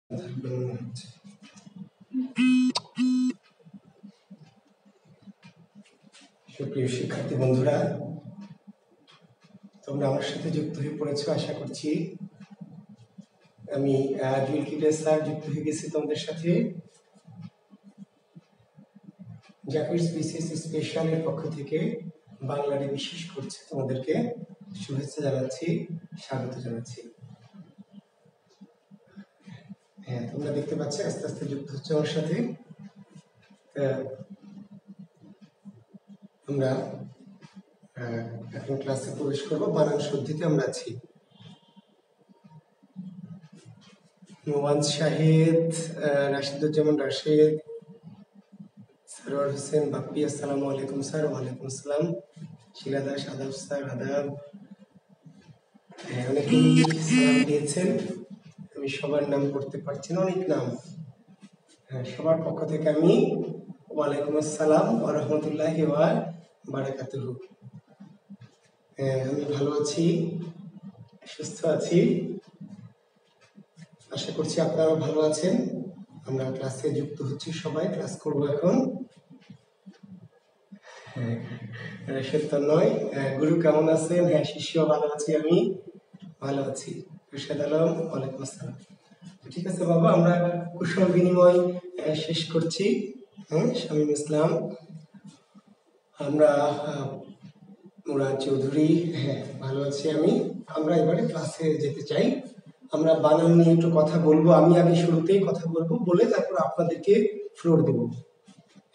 সুপ্রিয় শিক্ষার্থী বন্ধুরা, তোমরা আমার সাথে যুক্ত হয়ে পড়েছো আশা করছি। আমি জুয়েল কিবরিয়া স্যার যুক্ত হয়ে গেছি তোমাদের সাথে। জাকিরস বিসিএস স্পেশালের পক্ষ থেকে বাংলাতে বিশেষ করছে তোমাদেরকে শুভেচ্ছা জানাচ্ছি, স্বাগত জানাচ্ছি। হ্যাঁ, তোমরা দেখতে পাচ্ছ আস্তে আস্তে যুক্ত হচ্ছে আমার সাথে। আমরা এখন ক্লাসে প্রবেশ করবো। বানান শুদ্ধিতে আমরা আছি। নোমান শাহেদ, রাশিদুজ্জামান রাশেদ, সরোয়ার হোসেন বাপ্পি, আসসালামু আলাইকুম স্যার। ওয়ালাইকুম আসসালাম। শিলা দাস, আদাব স্যার, আদাব। অনেকেই সালাম দিয়েছেন, আমি সবার নাম করতে পারছি না, অনেক নাম। সবার পক্ষ থেকে আমি ওয়ালাইকুম আসসালাম ওয়া রাহমাতুল্লাহি ওয়া বারাকাতুহু। আমি ভালো আছি, সুস্থ আছি, আশা করছি আপনারা ভালো আছেন। আমরা ক্লাসে যুক্ত হচ্ছি, সবাই ক্লাস করব এখন। সত্য নয়, গুরু কেমন আছেন? হ্যাঁ, শিষ্য ভালো আছি, আমি ভালো আছি। রশিদ আলম, ওয়ালাইকুম আসসালাম। ঠিক আছে বাবা, আমরা কুশল বিনিময় শেষ করছি। শামীম ইসলাম, আমরা মুরাদ চৌধুরী, হ্যাঁ ভালো আছি আমি। আমরা এবারে ক্লাসে যেতে চাই। আমরা বানান নিয়ে একটু কথা বলবো। আমি আগে শুরুতেই কথা বলবো, বলে তারপর আপনাদেরকে ফ্লোর দেবো।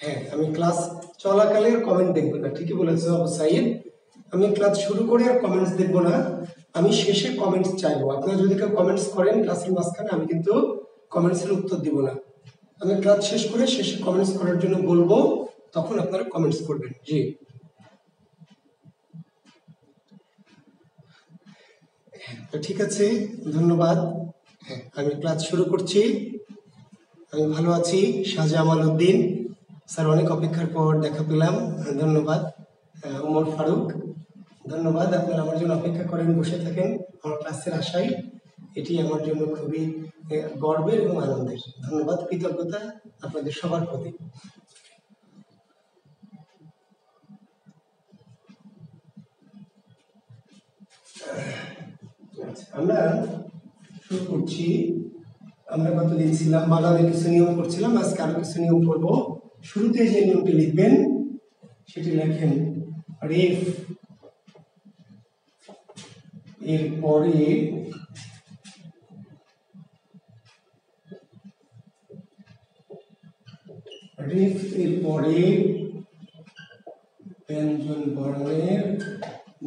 হ্যাঁ, আমি ক্লাস চলাকালে কমেন্ট দেখবো না, ঠিকই বলেছে আবু সাইদ। আমি ক্লাস শুরু করে আর কমেন্টস দেখবো না, আমি শেষে কমেন্টস চাইবো। আপনারা যদি কেউ কমেন্টস করেন ক্লাসের মাঝখানে, আমি কিন্তু কমেন্টসের উত্তর দিব না। আমি ক্লাস শেষ করে শেষে কমেন্টস করার জন্য বলবো, তখন আপনারা কমেন্টস করবেন। জি, তো ঠিক আছে, ধন্যবাদ। হ্যাঁ, আমি ক্লাস শুরু করছি। আমি ভালো আছি। শাহজামাল উদ্দিন স্যার, অনেক অপেক্ষার পর দেখা পেলাম, ধন্যবাদ। উমর ফারুক, ধন্যবাদ। আপনারা আমার জন্য অপেক্ষা করেন, বসে থাকেন আমার ক্লাসের আশায়। এটি আমার জন্য খুবই গর্বের এবং আনন্দের। ধন্যবাদ, কৃতজ্ঞতা আপনাদের সবার প্রতি। আমরা শুরু করছি। আমরা কতদিন ছিলাম, বানানের কিছু নিয়ম করছিলাম, আজকে আরো কিছু নিয়ম করবো। শুরুতে যে নিয়মটি লিখবেন সেটি লেখেন রেফ, এরপরে রেফ এরপরে ব্যঞ্জন বর্ণের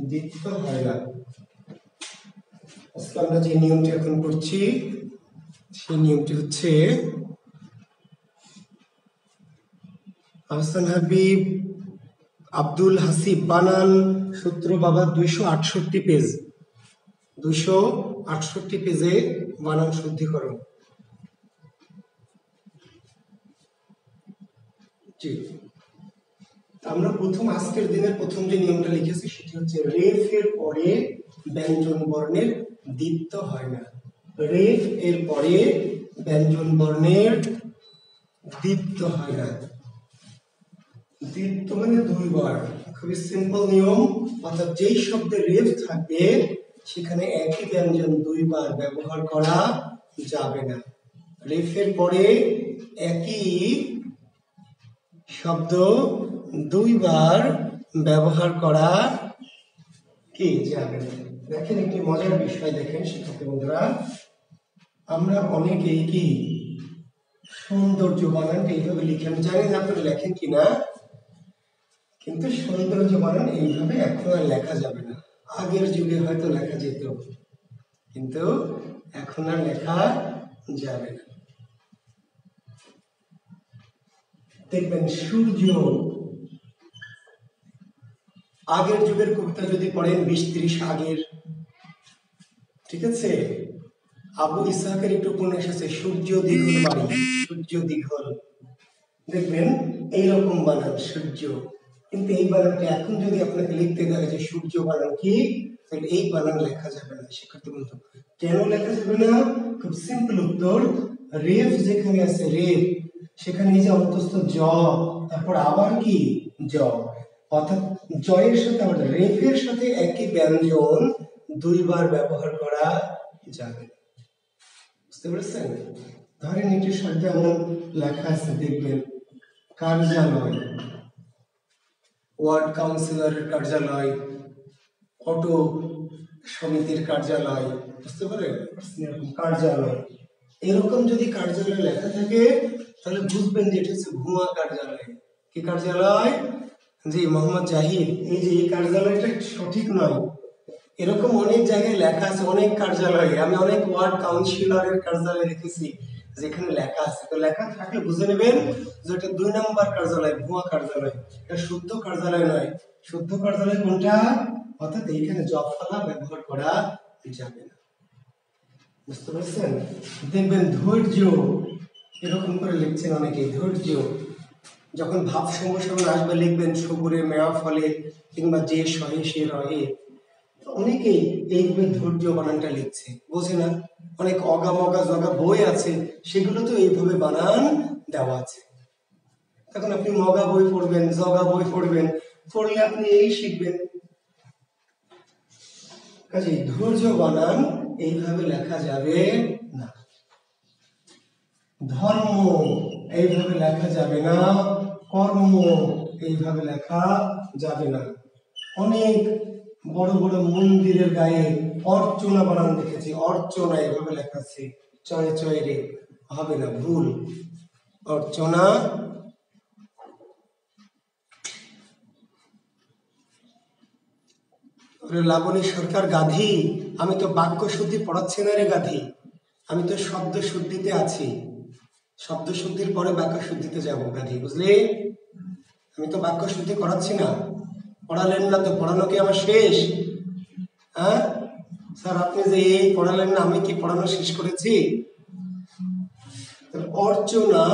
দ্বিত্ব হয় না। আজকে আমরা যে নিয়মটি এখন করছি সেই নিয়মটি হচ্ছে আহসান হাবিব, আব্দুল হাসিব, বানান সূত্র বাবা 268 পেজ, 268 পেজে বানান শুদ্ধিকরণ। জি, আমরা প্রথম আজকের দিনের প্রথম যে নিয়মটা লিখেছি সেটি হচ্ছে রেফ এর পরে ব্যঞ্জন বর্ণের দ্বিত্ব হয় না। রেফ এর পরে ব্যঞ্জন বর্ণের দ্বিত্ব হয় না। দ্বিত্ব মানে দুইবার, খুবই সিম্পল নিয়ম। অর্থাৎ যেই শব্দে রেফ থাকবে সেখানে একই ব্যঞ্জন দুইবার ব্যবহার করা যাবে না। রেফের পরে একই শব্দ দুইবার ব্যবহার করা কি যাবে না। দেখেন একটি মজার বিষয়, দেখেন শিক্ষার্থী বন্ধুরা, আমরা অনেকেই কি সৌন্দর্য বানান এইভাবে লিখে, আমি জানি না আপনারা লেখেন কিনা, কিন্তু সৌন্দর্য বানান এইভাবে এখন আর লেখা যাবে না। আগের যুগে হয়তো লেখা যেত, কিন্তু এখন আর লেখা যাবে না। দেখবেন সূর্য, আগের যুগের কবিতা যদি পড়েন 20-30 আগের, ঠিক আছে, আবু ইসহাকের একটু উপন্যাস আছে সূর্য দীঘল বাড়ি, সূর্য দীঘল, দেখবেন এইরকম বানান সূর্য। কিন্তু এই বানানটা এখন যদি আপনাকে লিখতে দেয় যে সূর্য বানান কি, তাহলে এই বানান লেখা যাবে না। শিক্ষার্থী বন্ধু, কেন লেখা যাবে না? খুব সিম্পল উত্তর, রেফ যেখানে আছে রেফ সেখানে এই যে অন্তস্থ জ, তারপর আবার কি জ, অর্থাৎ জয়ের সাথে আবার রেফের সাথে একই ব্যঞ্জন দুইবার ব্যবহার করা যাবে। বুঝতে পেরেছেন? ধরেন একটি শব্দ এমন লেখা আছে, দেখবেন কার্যালয়, ওয়ার্ড কাউন্সিলরের কার্যালয়, অটো সমিতির কার্যালয়, বুঝতে পারেন? কার্যালয়, এরকম যদি কার্যালয় লেখা থাকে তাহলে বুঝবেন যে এটা হচ্ছে ভুয়া কার্যালয়। কি কার্যালয়? জি, মোহাম্মদ জাহিদ, এই যে এই কার্যালয়টা সঠিক নয়। এরকম অনেক জায়গায় লেখা আছে, অনেক কার্যালয়ে, আমি অনেক ওয়ার্ড কাউন্সিলরের কার্যালয় দেখেছি যেখানে লেখা আছে। তো লেখা থাকলে বুঝে নেবেন যে এটা 2 নম্বর কার্যালয়, ভুয়া কার্যালয়, এটা শুদ্ধ কার্যালয় নয়। শুদ্ধ কার্যালয় কোনটা? অর্থাৎ এইখানে জফলা ব্যবহার করা যাবে না। বুঝতে পারছেন? দেখবেন ধৈর্য এরকম করে লিখছেন অনেকে, ধৈর্য যখন ভাব সম্ভাষণ আসবে লিখবেন সবুরে মেয়া ফলে কিংবা যে সহে সে রহে। অনেকেই এইভাবে ধৈর্য বানানটা লিখছে, বোঝে না। অনেক অগা মগা জগা বই আছে, সেগুলো তো এইভাবে বানান দেওয়া আছে। তখন আপনি মগা বই পড়বেন, জগা বই পড়বেন, পড়লে আপনি এই শিখবেন। কাজে ধৈর্য বানান এইভাবে লেখা যাবে না। ধর্ম এইভাবে লেখা যাবে না, কর্ম এইভাবে লেখা যাবে না। অনেক বড় বড় মন্দিরের গায়ে অর্চনা বানান দেখেছি, অর্চনা এইভাবে লেখা আছে, চয়ে চয়ে রে, হবে না, ভুল। অর্চনা লাবণী সরকার গাধী, আমি তো বাক্য শুদ্ধি পড়াচ্ছি না রে গাধী, আমি তো শব্দ শুদ্ধিতে আছি, শব্দ শুদ্ধির পরে বাক্য শুদ্ধিতে যাব গাধী, বুঝলি? আমি তো বাক্য শুদ্ধি করাচ্ছি না। পড়ালেন না তো, পড়ানো কি আমার শেষ? হ্যাঁ স্যার, আপনি যে এই পড়ালেন না, আমি কি পড়ানো শেষ করেছি? অর্চনা,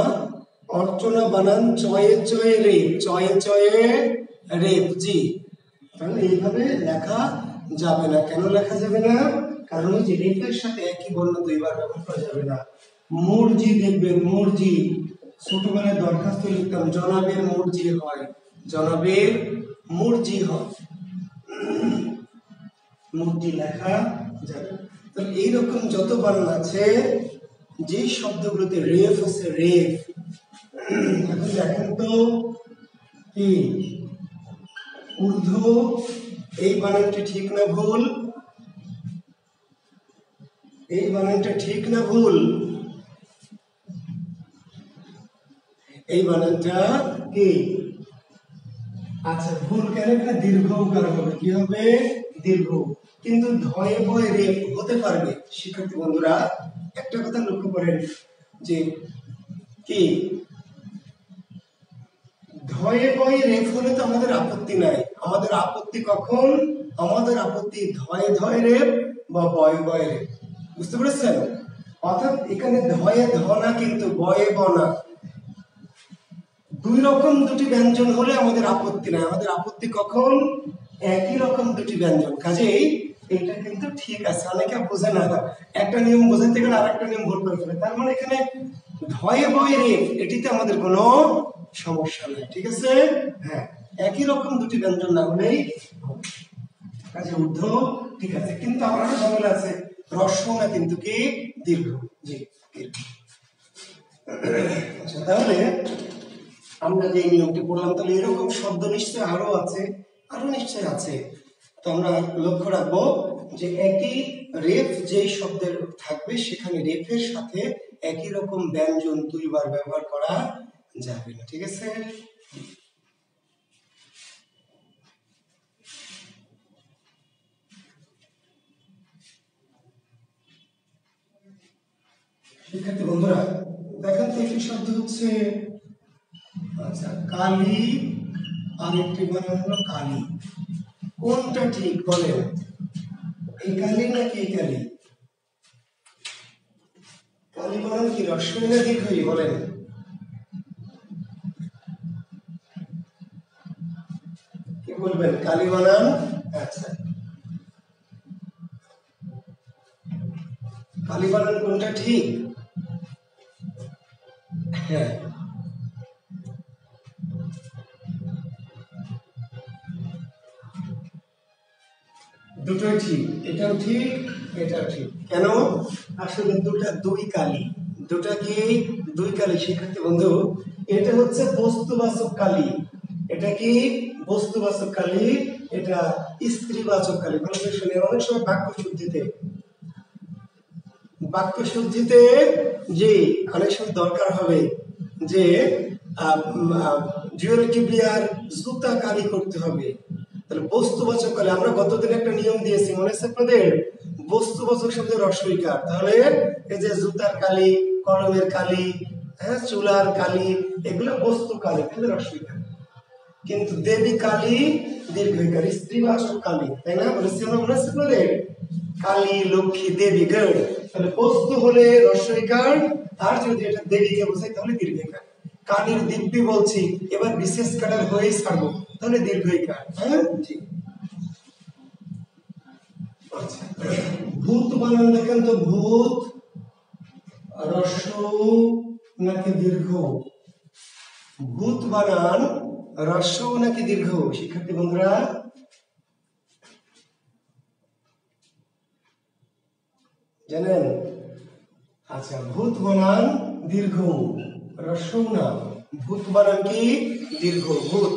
অর্চনা বানান চয়ে চয়ে রে, চয়ে চয়ে রেপ, জি। তাহলে এইভাবে লেখা যাবে না। কেন লেখা যাবে না? কারণ ওই যে রেফের সাথে একই বর্ণ দুইবার ব্যবহার করা যাবে না। মুরজি দেখবেন, মুরজি ছোটবেলায় দরখাস্ত লিখতাম, জনাবের মুরজি হয়, জনাবের মুরজি হয়, মুরজি লেখা যাবে। তাহলে এইরকম যত বানান আছে, যে শব্দগুলোতে রেফ আছে, রেফ, এখন দেখেন তো কি ঊর্ধ্ব, এই বানানটি ঠিক না ভুল? এই বানানটা ঠিক না ভুল? এই বানানটা কি? আচ্ছা, ভুল কেন? এখানে দীর্ঘ উকার হবে, কি হবে? দীর্ঘ। কিন্তু ধয়ে বয়ে রেফ হতে পারবে। শিক্ষার্থী বন্ধুরা একটা কথা লক্ষ্য করেন যে কি ধয়ে বয়ে রেফ হলে তো আমাদের আপত্তি নাই। আমাদের আপত্তি কখন? আমাদের আপত্তি ধয়ে ধয়ে রেফ বা বয়ে বয়ে রেফ। বুঝতে পেরেছেন? অর্থাৎ এখানে ধয়ে ধ না, কিন্তু বয়ে ব না। দুই রকম দুটি ব্যঞ্জন হলে আমাদের আপত্তি নাই। আমাদের আপত্তি কখন? একই রকম দুটি ব্যঞ্জন। কাজেই এটা কিন্তু ঠিক আছে। অনেকে বোঝে না, একটা নিয়ম বোঝাতে গেলে আর একটা নিয়ম ভুল করে ফেলে। তার মানে এখানে ধয়ে বয়ে রেফ, এটিতে আমাদের কোনো সমস্যা নেই, ঠিক আছে? হ্যাঁ, একই রকম দুটি ব্যঞ্জন না হলেই কাজে ঊর্ধ্ব ঠিক আছে, কিন্তু আমার আরো ঝামেলা আছে, হ্রস্ব না কিন্তু কি দীর্ঘ, জি দীর্ঘ। আচ্ছা, তাহলে আমরা যে নিয়মটি পড়লাম, তাহলে এরকম শব্দ নিশ্চয় আরো আছে, আরো নিশ্চয় আছে। তো আমরা লক্ষ্য রাখবো যে একই রেফ যেই শব্দের থাকবে সেখানে রেফের সাথে একই রকম ব্যঞ্জন দুইবার ব্যবহার করা যাবে না, ঠিক আছে? শিক্ষার্থী বন্ধুরা দেখেন তো, একটি শব্দ হচ্ছে আচ্ছা কালী, আর একটি বানান হলো কালী। কোনটা ঠিক বলেন? এই কালী নাকি এই কালী? কালী বানান কি হ্রস্ব না দীর্ঘ বলেন? কি বলবেন? কালী বানান। আচ্ছা, কালী বানান কোনটা ঠিক? হ্যাঁ, দুটোই ঠিক, এটাও ঠিক, এটাও ঠিক। কেন? আসলে দুই কালি, দুটা কি দুই কালি শিক্ষার্থী বন্ধু। এটা হচ্ছে বস্তুবাচক কালি, এটা কি বস্তুবাচক কালি, এটা স্ত্রীবাচক কালি। ভালো করে শুনে, অনেক সময় বাক্য শুদ্ধিতে যে অনেক সময় দরকার হবে যে জুয়েল জুতা কালি করতে হবে, তাহলে বস্তুবাচক কালি। আমরা গতদিন একটা নিয়ম দিয়েছি, মনে আছে আপনাদের? বস্তুবাচক শব্দের রস্বইকার। তাহলে এই যে জুতার কালি, কলমের কালি, হ্যাঁ, চুলার কালি, এগুলো বস্তু কালি, তাহলে রস্বইকার। কিন্তু দেবী কালী দীর্ঘইকার, স্ত্রীবাচক কালী, তাই না? বলেছিলাম, মনে আছে আপনাদের? কালী, লক্ষ্মী, দেবী, গড়। তাহলে বস্তু হলে রস্বইকার, আর যদি এটা দেবীকে বোঝায় তাহলে দীর্ঘইকার। কালীর দিব্যি বলছি, এবার বিশেষ কাটার হয়েই ছাড়বো, তাহলে দীর্ঘইকার। হ্যাঁ, ঠিক। আচ্ছা, ভূত বানান দেখেন তো, ভূত রস্য নাকি দীর্ঘ? ভূত বানান রস্য নাকি দীর্ঘ শিক্ষার্থী বন্ধুরা? জানেন? আচ্ছা, ভূত বানান দীর্ঘ, রস্য না। ভূত বানান কি দীর্ঘ। ভূত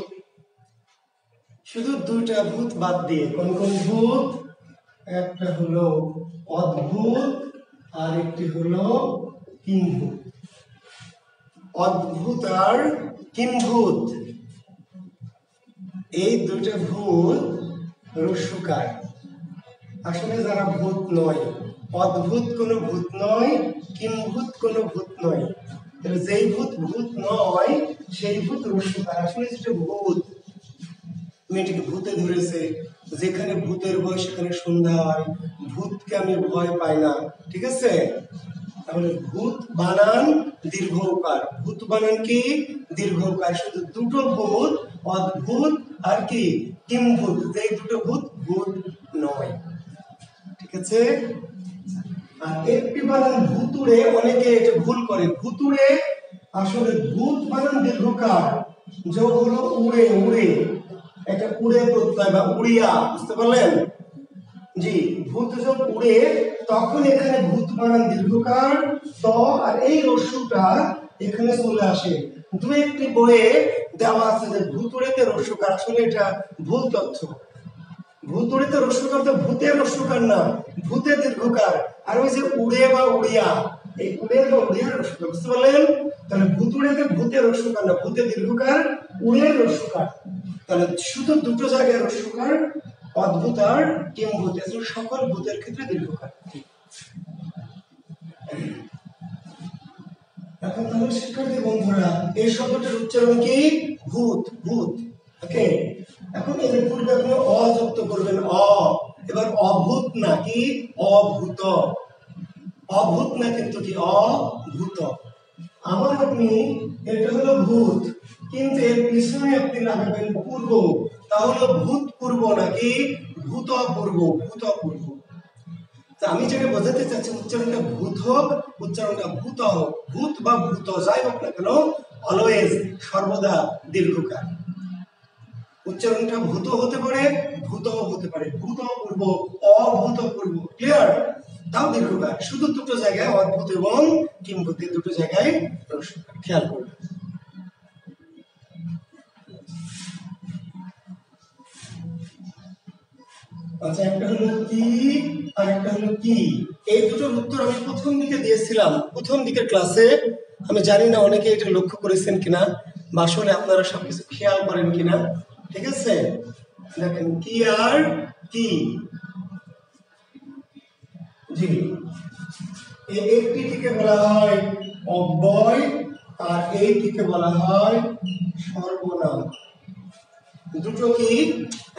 শুধু দুইটা ভূত বাদ দিয়ে, কোন কোন ভূত? একটা হলো অদ্ভুত, আর একটি হলো কিম্ভূত। অদ্ভুত আর কিম্ভূত, এই দুইটা ভূত রস্যকার। আসলে যারা ভূত নয়, অদ্ভুত কোনো ভূত নয়, কিম্ভূত কোনো ভূত নয়। তাহলে যেই ভূত ভূত নয় সেই ভূত রস্যকার। আসলে যেটা ভূত, মেয়েটিকে ভূতে ধরেছে, যেখানে ভূতের ভয় সেখানে সন্ধ্যা হয়, ভূতকে আমি ভয় পাই না, ঠিক আছে? তাহলে ভূত বানান দীর্ঘকার, ভূত বানান কি দীর্ঘকার। শুধু দুটো ভূত, অদ্ভুত আর কি কিম্ভূত, এই দুটো ভূত ভূত নয়, ঠিক আছে? আর একটি বানান ভুতুড়ে, অনেকে এটা ভুল করে। ভুতুড়ে আসলে ভূত বানান দীর্ঘকার, যোগ হলো উড়ে, উড়ে, এটা উড়ে প্রত্যয় বা উড়িয়া, বুঝতে পারলেন? জি, ভূত যোগ উড়ে, তখন এখানে ভূত বানান দীর্ঘকার ত, আর এই রস্যটা এখানে চলে আসে। দু একটি বইয়ে দেওয়া আছে যে ভূতুড়েতে রস্যকার, আসলে এটা ভুল তথ্য। ভূতুড়িতে রস্যকার তো ভূতের রস্যকার না, ভূতে দীর্ঘকার। আর ওই যে উড়ে বা উড়িয়া, এই উড়ে বা উড়িয়ার রস্যকার, বুঝতে পারলেন? তাহলে ভূতুড়িতে ভূতের রস্যকার না, ভূতে দীর্ঘকার, উড়ের রস্যকার। তাহলে শুধু দুটো জায়গায় রস্যকার, অদ্ভুত আর কিম্ভূত, সকল ভূতের ক্ষেত্রে দীর্ঘকার। এখন তাহলে শিক্ষার্থী বন্ধুরা, এই শব্দটির উচ্চারণ কি? ভূত, ভূত। ওকে, এখন এর পূর্বে আপনি অযুক্ত করবেন, অ। এবার অভূত না, কি অভূত, অভূত না কিন্তু কি অভূত। আবার আপনি, এটা হলো ভূত, কিন্তু এর পিছনে আপনি লাগাবেন পূর্ব, তাহলে ভূতপূর্ব নাকি ভূতপূর্ব, ভূতপূর্ব। আমি যেটা বোঝাতে চাচ্ছি, উচ্চারণটা ভূত হোক, উচ্চারণটা ভূত হোক, ভূত বা ভূত যাই হোক না কেন, অলওয়েজ সর্বদা দীর্ঘকার। উচ্চারণটা ভূত হতে পারে, ভূতও হতে পারে, ভূতপূর্ব, অভূতপূর্ব, ক্লিয়ার? তাও দীর্ঘকার। শুধু দুটো জায়গায় অদ্ভুত এবং কিম্ভূত, দুটো জায়গায় খেয়াল করবে। আচ্ছা, একটা হলো কি আর একটা হলো কি, এই দুটোর উত্তর আমি প্রথম দিকে দিয়েছিলাম, প্রথম দিকের ক্লাসে। আমি জানি না অনেকে এটা লক্ষ্য করেছেন কিনা, বা আসলে আপনারা সবকিছু খেয়াল করেন কিনা, ঠিক আছে? দেখেন, কি আর কি, জি, একটিকে বলা হয় অব্যয়, আর এইটিকে বলা হয় সর্বনাম। দুটো কি,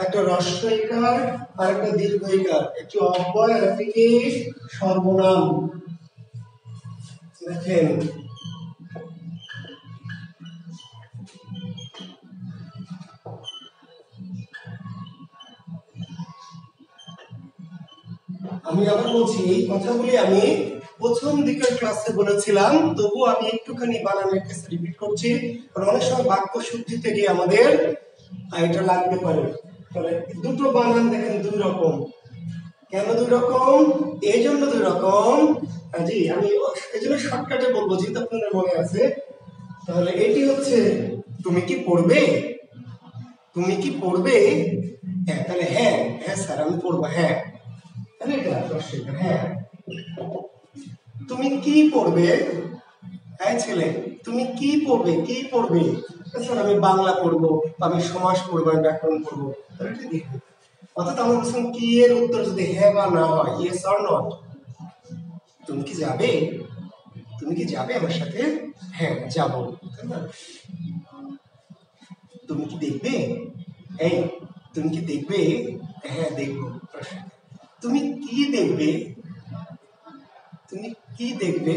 একটা হ্রস্বইকার আর একটা দীর্ঘইকার, একটি অব্যয় আর একটি কি সর্বনাম। দেখেন, আমি আবার বলছি, এই কথাগুলি আমি প্রথম দিকের ক্লাসে বলেছিলাম, তবু আমি একটুখানি বানানের কাছে রিপিট করছি, কারণ অনেক সময় বাক্য শুদ্ধিতে গিয়ে আমাদের এটা লাগতে পারে। তাহলে দুটো বানান দেখেন দুই রকম। কেন দুই রকম? এই জন্য দুই রকম, জি আমি এই জন্য শর্টকাটে বলবো যেহেতু আপনাদের মনে আছে। তাহলে এটি হচ্ছে তুমি কি পড়বে, তুমি কি পড়বে, হ্যাঁ তাহলে হ্যাঁ, হ্যাঁ স্যার আমি পড়বো, হ্যাঁ তাহলে এটা হ্যাঁ। তুমি কি পড়বে, হ্যাঁ ছেলে তুমি কি পড়বে, কি পড়বে, স্যার আমি বাংলা পড়বো, আমি সমাস পড়বো, আমি ব্যাকরণ পড়বো, তাহলে এটা দেখবে। অর্থাৎ আমরা বলছিলাম কি এর উত্তর যদি হ্যাঁ বা না হয়, ইয়েস অর নট। তুমি কি যাবে, তুমি কি যাবে আমার সাথে, হ্যাঁ যাব। তুমি কি দেখবে, এই তুমি কি দেখবে, হ্যাঁ দেখবো। তুমি কি দেখবে, তুমি কি দেখবে।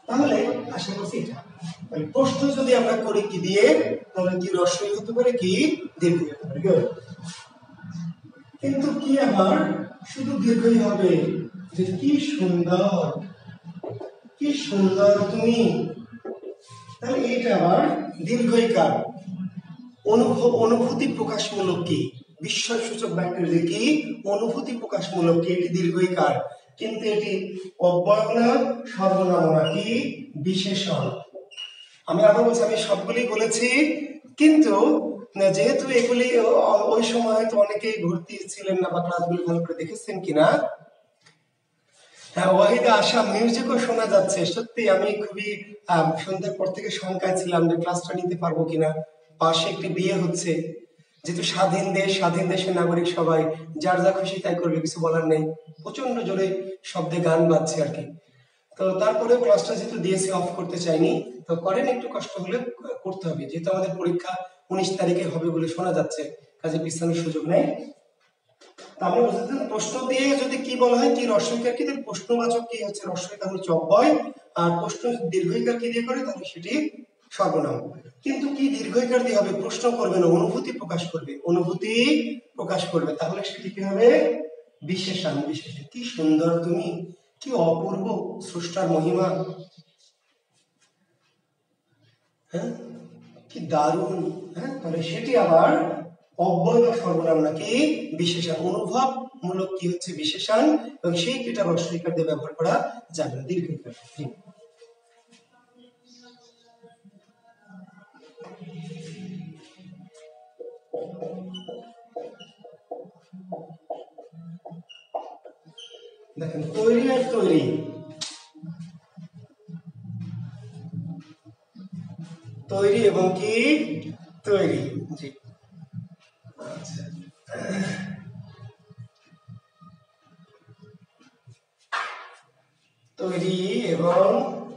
তাহলে আশা করছি এটা প্রশ্ন যদি আমরা করি কি দিয়ে, তাহলে কি রস্বই হতে পারে, কি দীর্ঘ হতে পারে। কিন্তু কি আমার শুধু দীর্ঘই হবে, যে কি সুন্দর, কি সুন্দর তুমি, তাহলে এটা আবার দীর্ঘইকার। অনুভূতি প্রকাশমূলক কি, বিস্ময়সূচক বাক্যের যে কি অনুভূতি প্রকাশমূলক কি, এটি দীর্ঘইকার, কিন্তু এটি অব্যয় না, সর্বনাম না, কি বিশেষণ। আমি আবার বলছি, আমি সবগুলি বলেছি, কিন্তু যেহেতু এগুলি ওই সময় হয়তো অনেকেই ভর্তি ছিলেন না বা ক্লাসগুলি ভালো করে দেখেছেন কিনা। হ্যাঁ ওয়াহিদা আশা মিউজিকও শোনা যাচ্ছে, সত্যি আমি খুবই সন্ধ্যার পর থেকে শঙ্কায় ছিলাম যে ক্লাসটা নিতে পারবো কিনা। পাশে একটি বিয়ে হচ্ছে, যেহেতু স্বাধীন দেশ, স্বাধীন দেশের নাগরিক সবাই যার যা খুশি তাই করবে, কিছু বলার নেই। প্রচন্ড জোরে শব্দে গান বাজছে আর কি। তো তারপরে ক্লাসটা যেহেতু দিয়েছি, অফ করতে চাইনি, তো করেন একটু কষ্ট হলে করতে হবে, যেহেতু আমাদের পরীক্ষা 19 তারিখে হবে বলে শোনা যাচ্ছে, কাজে পিছানোর সুযোগ নেই। তাহলে প্রশ্ন দিয়ে যদি কি বলা হয় কি রস্বইকার কি, তাহলে প্রশ্নবাচক কি হচ্ছে রস্বইকার হচ্ছে অব্যয়, আর প্রশ্ন দীর্ঘইকার কি দিয়ে করে, তাহলে সেটি সর্বনাম। কিন্তু কি দীর্ঘইকার দিয়ে হবে, প্রশ্ন করবে না, অনুভূতি প্রকাশ করবে, অনুভূতি প্রকাশ করবে, তাহলে সেটি কি হবে বিশেষণ। বিশেষণ কি সুন্দর তুমি, কি অপূর্ব স্রষ্টার মহিমা, হ্যাঁ কি দারুণ, হ্যাঁ তাহলে সেটি আবার অব্যয় বা সর্বনাম নাকি বিশেষণ। অনুভব মূলক কি হচ্ছে বিশেষণ, এবং সেই কিটা রস্বইকার দিয়ে ব্যবহার করা যাবে না, দীর্ঘইকার। দেখেন তৈরি আর তৈরি, তৈরি এবং কি তৈরি, জি আচ্ছা। তৈরি এবং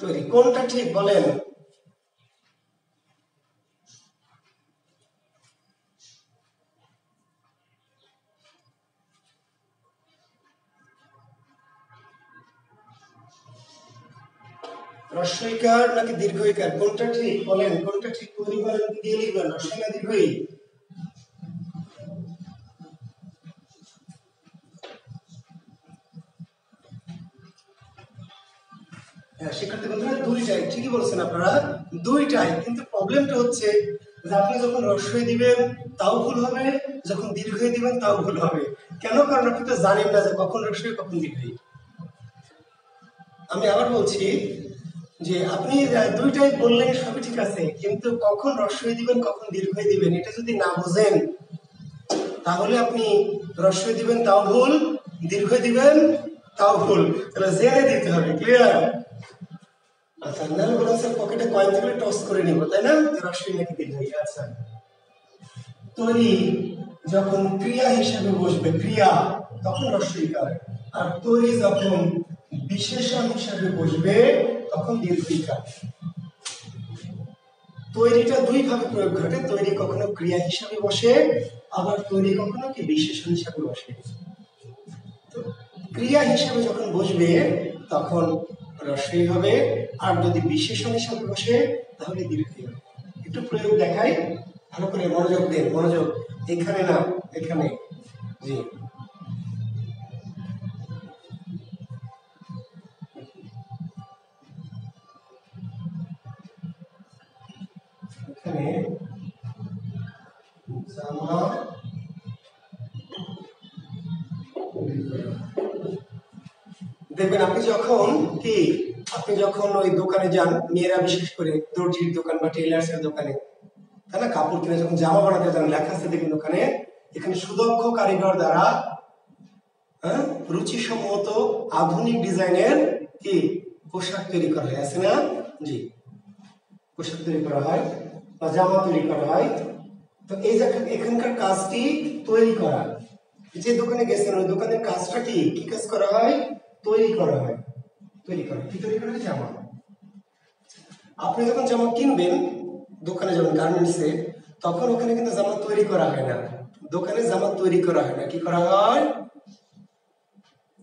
তৈরি কোনটা ঠিক বলেন? রস্বইকার নাকি দীর্ঘইকার, কোনটা ঠিক বলেন, কোনটা ঠিক? পরিবার দিয়ে লিখবেন রস্বই না দীর্ঘই। হ্যাঁ শিক্ষার্থী বন্ধুরা দুইটাই ঠিকই বলছেন আপনারা, দুইটাই, কিন্তু প্রবলেমটা হচ্ছে যে আপনি যখন রস্বই দিবেন তাও ভুল হবে, যখন দীর্ঘই দিবেন তাও ভুল হবে। কেন? কারণ আপনি তো জানেন না যে কখন রস্বই কখন দীর্ঘই। আমি আবার বলছি যে আপনি দুইটাই বললেন সবই ঠিক আছে, কিন্তু কখন রস্বই দিবেন কখন দীর্ঘই দিবেন এটা যদি না বুঝেন, তাহলে আপনি রস্বই দিবেন তাও ভুল, দীর্ঘই দিবেন তাও ভুল, তাহলে জেনে দিতে হবে। ক্লিয়ার? আচ্ছা নাহলে বলুন স্যার পকেটে কয়েন থাকলে টস করে নিব, তাই না? রস্বই নাকি দীর্ঘই। আচ্ছা তৈরি যখন ক্রিয়া হিসেবে বসবে, ক্রিয়া, তখন রস্বইকার। আর তৈরি যখন বিশেষণ হিসেবে বসবে তখন দীর্ঘইকার। তৈরিটা দুই ভাবে প্রয়োগ ঘটে, তৈরি কখনো ক্রিয়া হিসাবে বসে, আবার তৈরি কখনো কি বিশেষণ হিসাবে বসে। ক্রিয়া হিসাবে যখন বসবে তখন রস্বই হবে, আর যদি বিশেষণ হিসাবে বসে তাহলে দীর্ঘই হবে। একটু প্রয়োগ দেখাই, ভালো করে মনোযোগ দেন, মনোযোগ এখানে না এখানে। জি এখানে জামা দেখবেন আপনি যখন কি আপনি যখন ওই দোকানে যান, মেয়েরা বিশেষ করে দর্জির দোকান বা টেইলার্স এর দোকানে, তাই না, কাপড় কিনে যখন জামা বানাতে যান, লেখা আছে দেখবেন ওখানে, এখানে সুদক্ষ কারিগর দ্বারা রুচিসম্মত আধুনিক ডিজাইনের কি পোশাক তৈরি করা হয়, আছে না? জি, পোশাক তৈরি করা হয় বা জামা তৈরি করা হয়। তো এই যে এখানকার কাজটি তৈরি করা, যে দোকানে গেছেন ওই দোকানের কাজটা কি কি কাজ করা হয়? তৈরি করা হয়। তৈরি করা কি তৈরি করা হয়? জামা। আপনি যখন জামা কিনবেন দোকানে যাবেন গার্মেন্টসে, তখন ওখানে কিন্তু জামা তৈরি করা হয় না, দোকানে জামা তৈরি করা হয় না, কি করা হয়?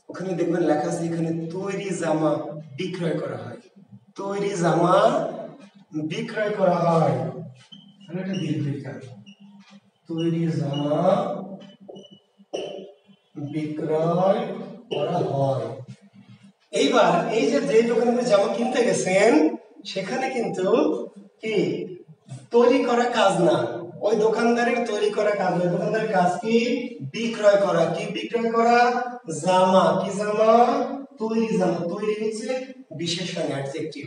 ওখানে দেখবেন লেখা আছে এখানে তৈরি জামা বিক্রয় করা হয়, তৈরি জামা বিক্রয় করা হয়। এটা দীর্ঘিকার, তৈরি জামা বিক্রয় করা হয়। এইবার এই যে দোকানে জামা কিনতে গেছেন সেখানে কিন্তু কি তৈরি করা কাজ না, ওই দোকানদারের তৈরি করা কাজ, ওই দোকানদারের কাজ কি বিক্রয় করা। কি বিক্রয় করা? জামা। কি জামা? তৈরি জামা। তৈরি হচ্ছে বিশেষণ, অ্যাডজেক্টিভ।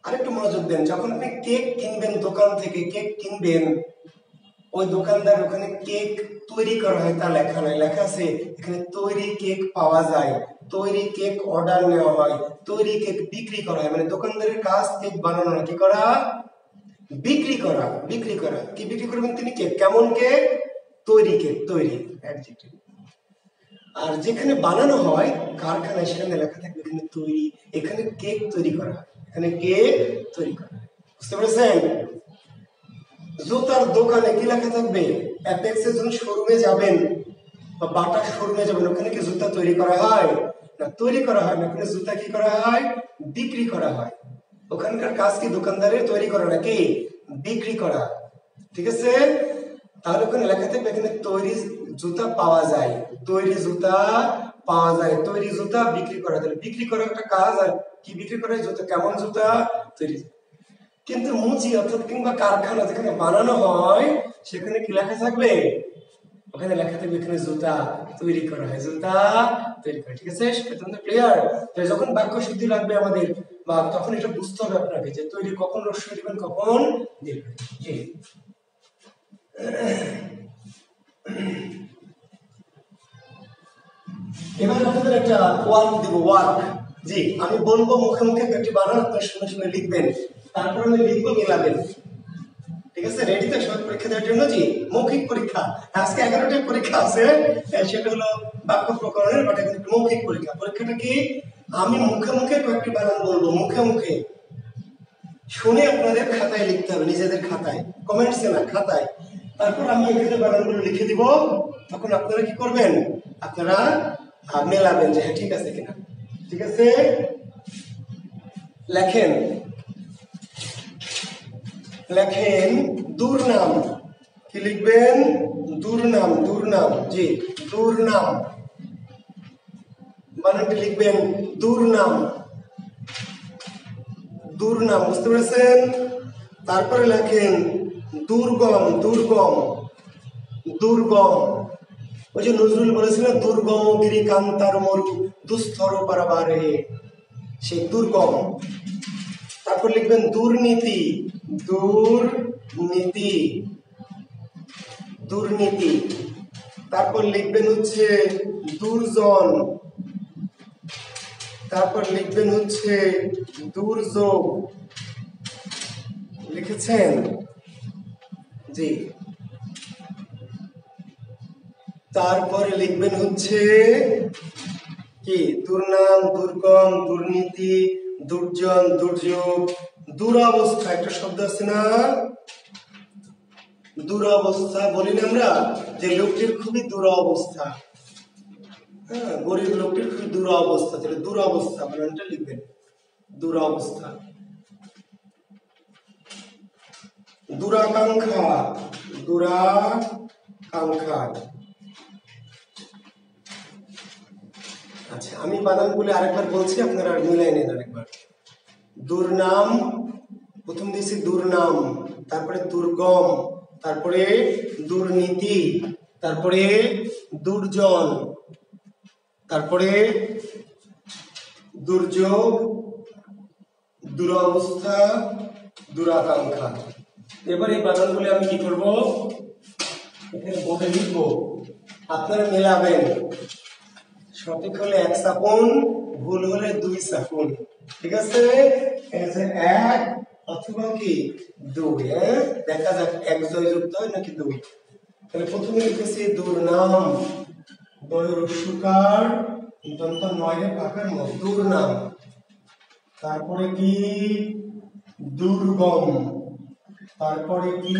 আরেকটু মনোযোগ দেন, যখন আপনি কেক কিনবেন দোকান থেকে, কেক কিনবেন, ওই দোকানদার ওখানে কেক তৈরি করা হয় তা লেখা নাই, লেখা আছে এখানে তৈরি কেক পাওয়া যায়, তৈরি কেক অর্ডার নেওয়া হয়, তৈরি কেক বিক্রি করা হয়। মানে দোকানদারের কাজ কেক বানানো না, কি করা? বিক্রি করা। বিক্রি করা। কি বিক্রি করবেন তিনি? কেক। কেমন কেক? তৈরি কেক। তৈরি, অ্যাডজেক্টিভ। আর যেখানে বানানো হয় কারখানায়, সেখানে লেখা থাকবে এখানে তৈরি, এখানে কেক তৈরি করা হয়, এখানে কেক তৈরি করা হয়। বুঝতে পেরেছেন? জুতার দোকানে কি লেখা থাকবে? অ্যাপেক্সের জন্য শোরুমে যাবেন বা বাটার শোরুমে যাবেন, ওখানে কি জুতা তৈরি করা হয়? না, তৈরি করা হয় না, ওখানে জুতা কি করা হয়? বিক্রি করা হয়। ওখানকার কাজ কি দোকানদারের? তৈরি করা নাকি বিক্রি করা। ঠিক আছে? তাহলে ওখানে লেখা থাকবে এখানে তৈরি জুতা পাওয়া যায়, তৈরি জুতা পাওয়া যায়, তৈরি জুতা বিক্রি করা। তাহলে বিক্রি করা একটা কাজ, আর কি বিক্রি করা? জুতা। কেমন জুতা? তৈরি। কিন্তু মুচি অর্থাৎ কিংবা কারখানা যেখানে বানানো হয় সেখানে কি লেখা থাকবে? ওখানে লেখা থাকবে এখানে জুতা তৈরি করা হয়, জুতা তৈরি করা। ঠিক আছে? সেটা ক্লিয়ার? তো যখন বাক্য শুদ্ধি লাগবে আমাদের, বা তখন এটা বুঝতে হবে আপনাকে যে তৈরি কখন রস্য দিবেন, কখন দিবেন। জি, এবার আপনাদের একটা ওয়ার্ক দিব, ওয়ার্ক। জি, আমি বলবো মুখে মুখে একটি বানান, আপনারা শুনে শুনে লিখবেন, তারপর আমি লিখবো, মিলাবেন। ঠিক আছে? রেডি তো সব পরীক্ষা দেওয়ার জন্য? জি, মৌখিক পরীক্ষা। আজকে 11টা পরীক্ষা আছে, সেটা হলো বাক্য প্রকরণের, বাট এখন মৌখিক পরীক্ষা। পরীক্ষাটা কি? আমি মুখে মুখে কয়েকটি বানান বলবো, মুখে মুখে শুনে আপনাদের খাতায় লিখতে হবে, নিজেদের খাতায়, কমেন্টসে না, খাতায়। তারপর আমি এখানে বানানগুলো লিখে দিব, তখন আপনারা কি করবেন? আপনারা মেলাবেন যে হ্যাঁ ঠিক আছে কিনা। ঠিক আছে? লেখেন, লেখেন দুর্নাম। কি লিখবেন? দুর্নাম। দুর্নাম। জি, দুর্নাম। বানানটি লিখবেন দুর্নাম। দুর্নাম। বুঝতে পেরেছেন? তারপরে লেখেন দুর্গম। দুর্গম। দুর্গম। ওই যে নজরুল বলেছিল দুর্গম গিরি কান্তার মরু দুস্তর পারাবারে, সেই দুর্গম। তারপর লিখবেন দুর্নীতি। দুর্নীতি। দুর্নীতি। তারপর লিখবেন হচ্ছে দুর্জন। তারপর লিখবেন হচ্ছে দুর্যোগ। লিখেছেন? জি। তারপরে লিখবেন হচ্ছে কি? দুর্নাম, দুর্গম, দুর্নীতি, দুর্জন, দুর্যোগ, দুরবস্থা। একটা শব্দ আছে না, দুরবস্থা? বলি না আমরা যে লোকটির খুবই দুরবস্থা, হ্যাঁ, গরিব লোকটির খুবই দুরবস্থা, তাহলে দুরবস্থা বানানটা লিখবেন, দুরবস্থা। দুরাকাঙ্ক্ষা। দুরাকাঙ্ক্ষা। আচ্ছা, আমি বানানগুলো আরেকবার বলছি, আপনারা মিলাই নেন আরেকবার। দুর্নাম, প্রথম দিয়েছি দুর্নাম, তারপরে দুর্গম, তারপরে দুর্নীতি, তারপরে দুর্জন, তারপরে দুর্যোগ, দুরবস্থা, দুরাকাঙ্ক্ষা। এবার এই বানানগুলি আমি কি করব, এখানে বোর্ডে লিখবো, আপনারা মেলাবেন। সঠিক হলে 1 সাপুন, ভুল হলে 2 সাপুন। ঠিক আছে, এক অথবা কি 2। হ্যাঁ, দেখা যাক 1 জয়যুক্ত হয় নাকি 2। তাহলে প্রথমে লিখেছি দুর্নাম, দয়রস্যকার দন্ত নয়ে পাকার মত, দুর্নাম। তারপরে কি দুর্গম, তারপরে কি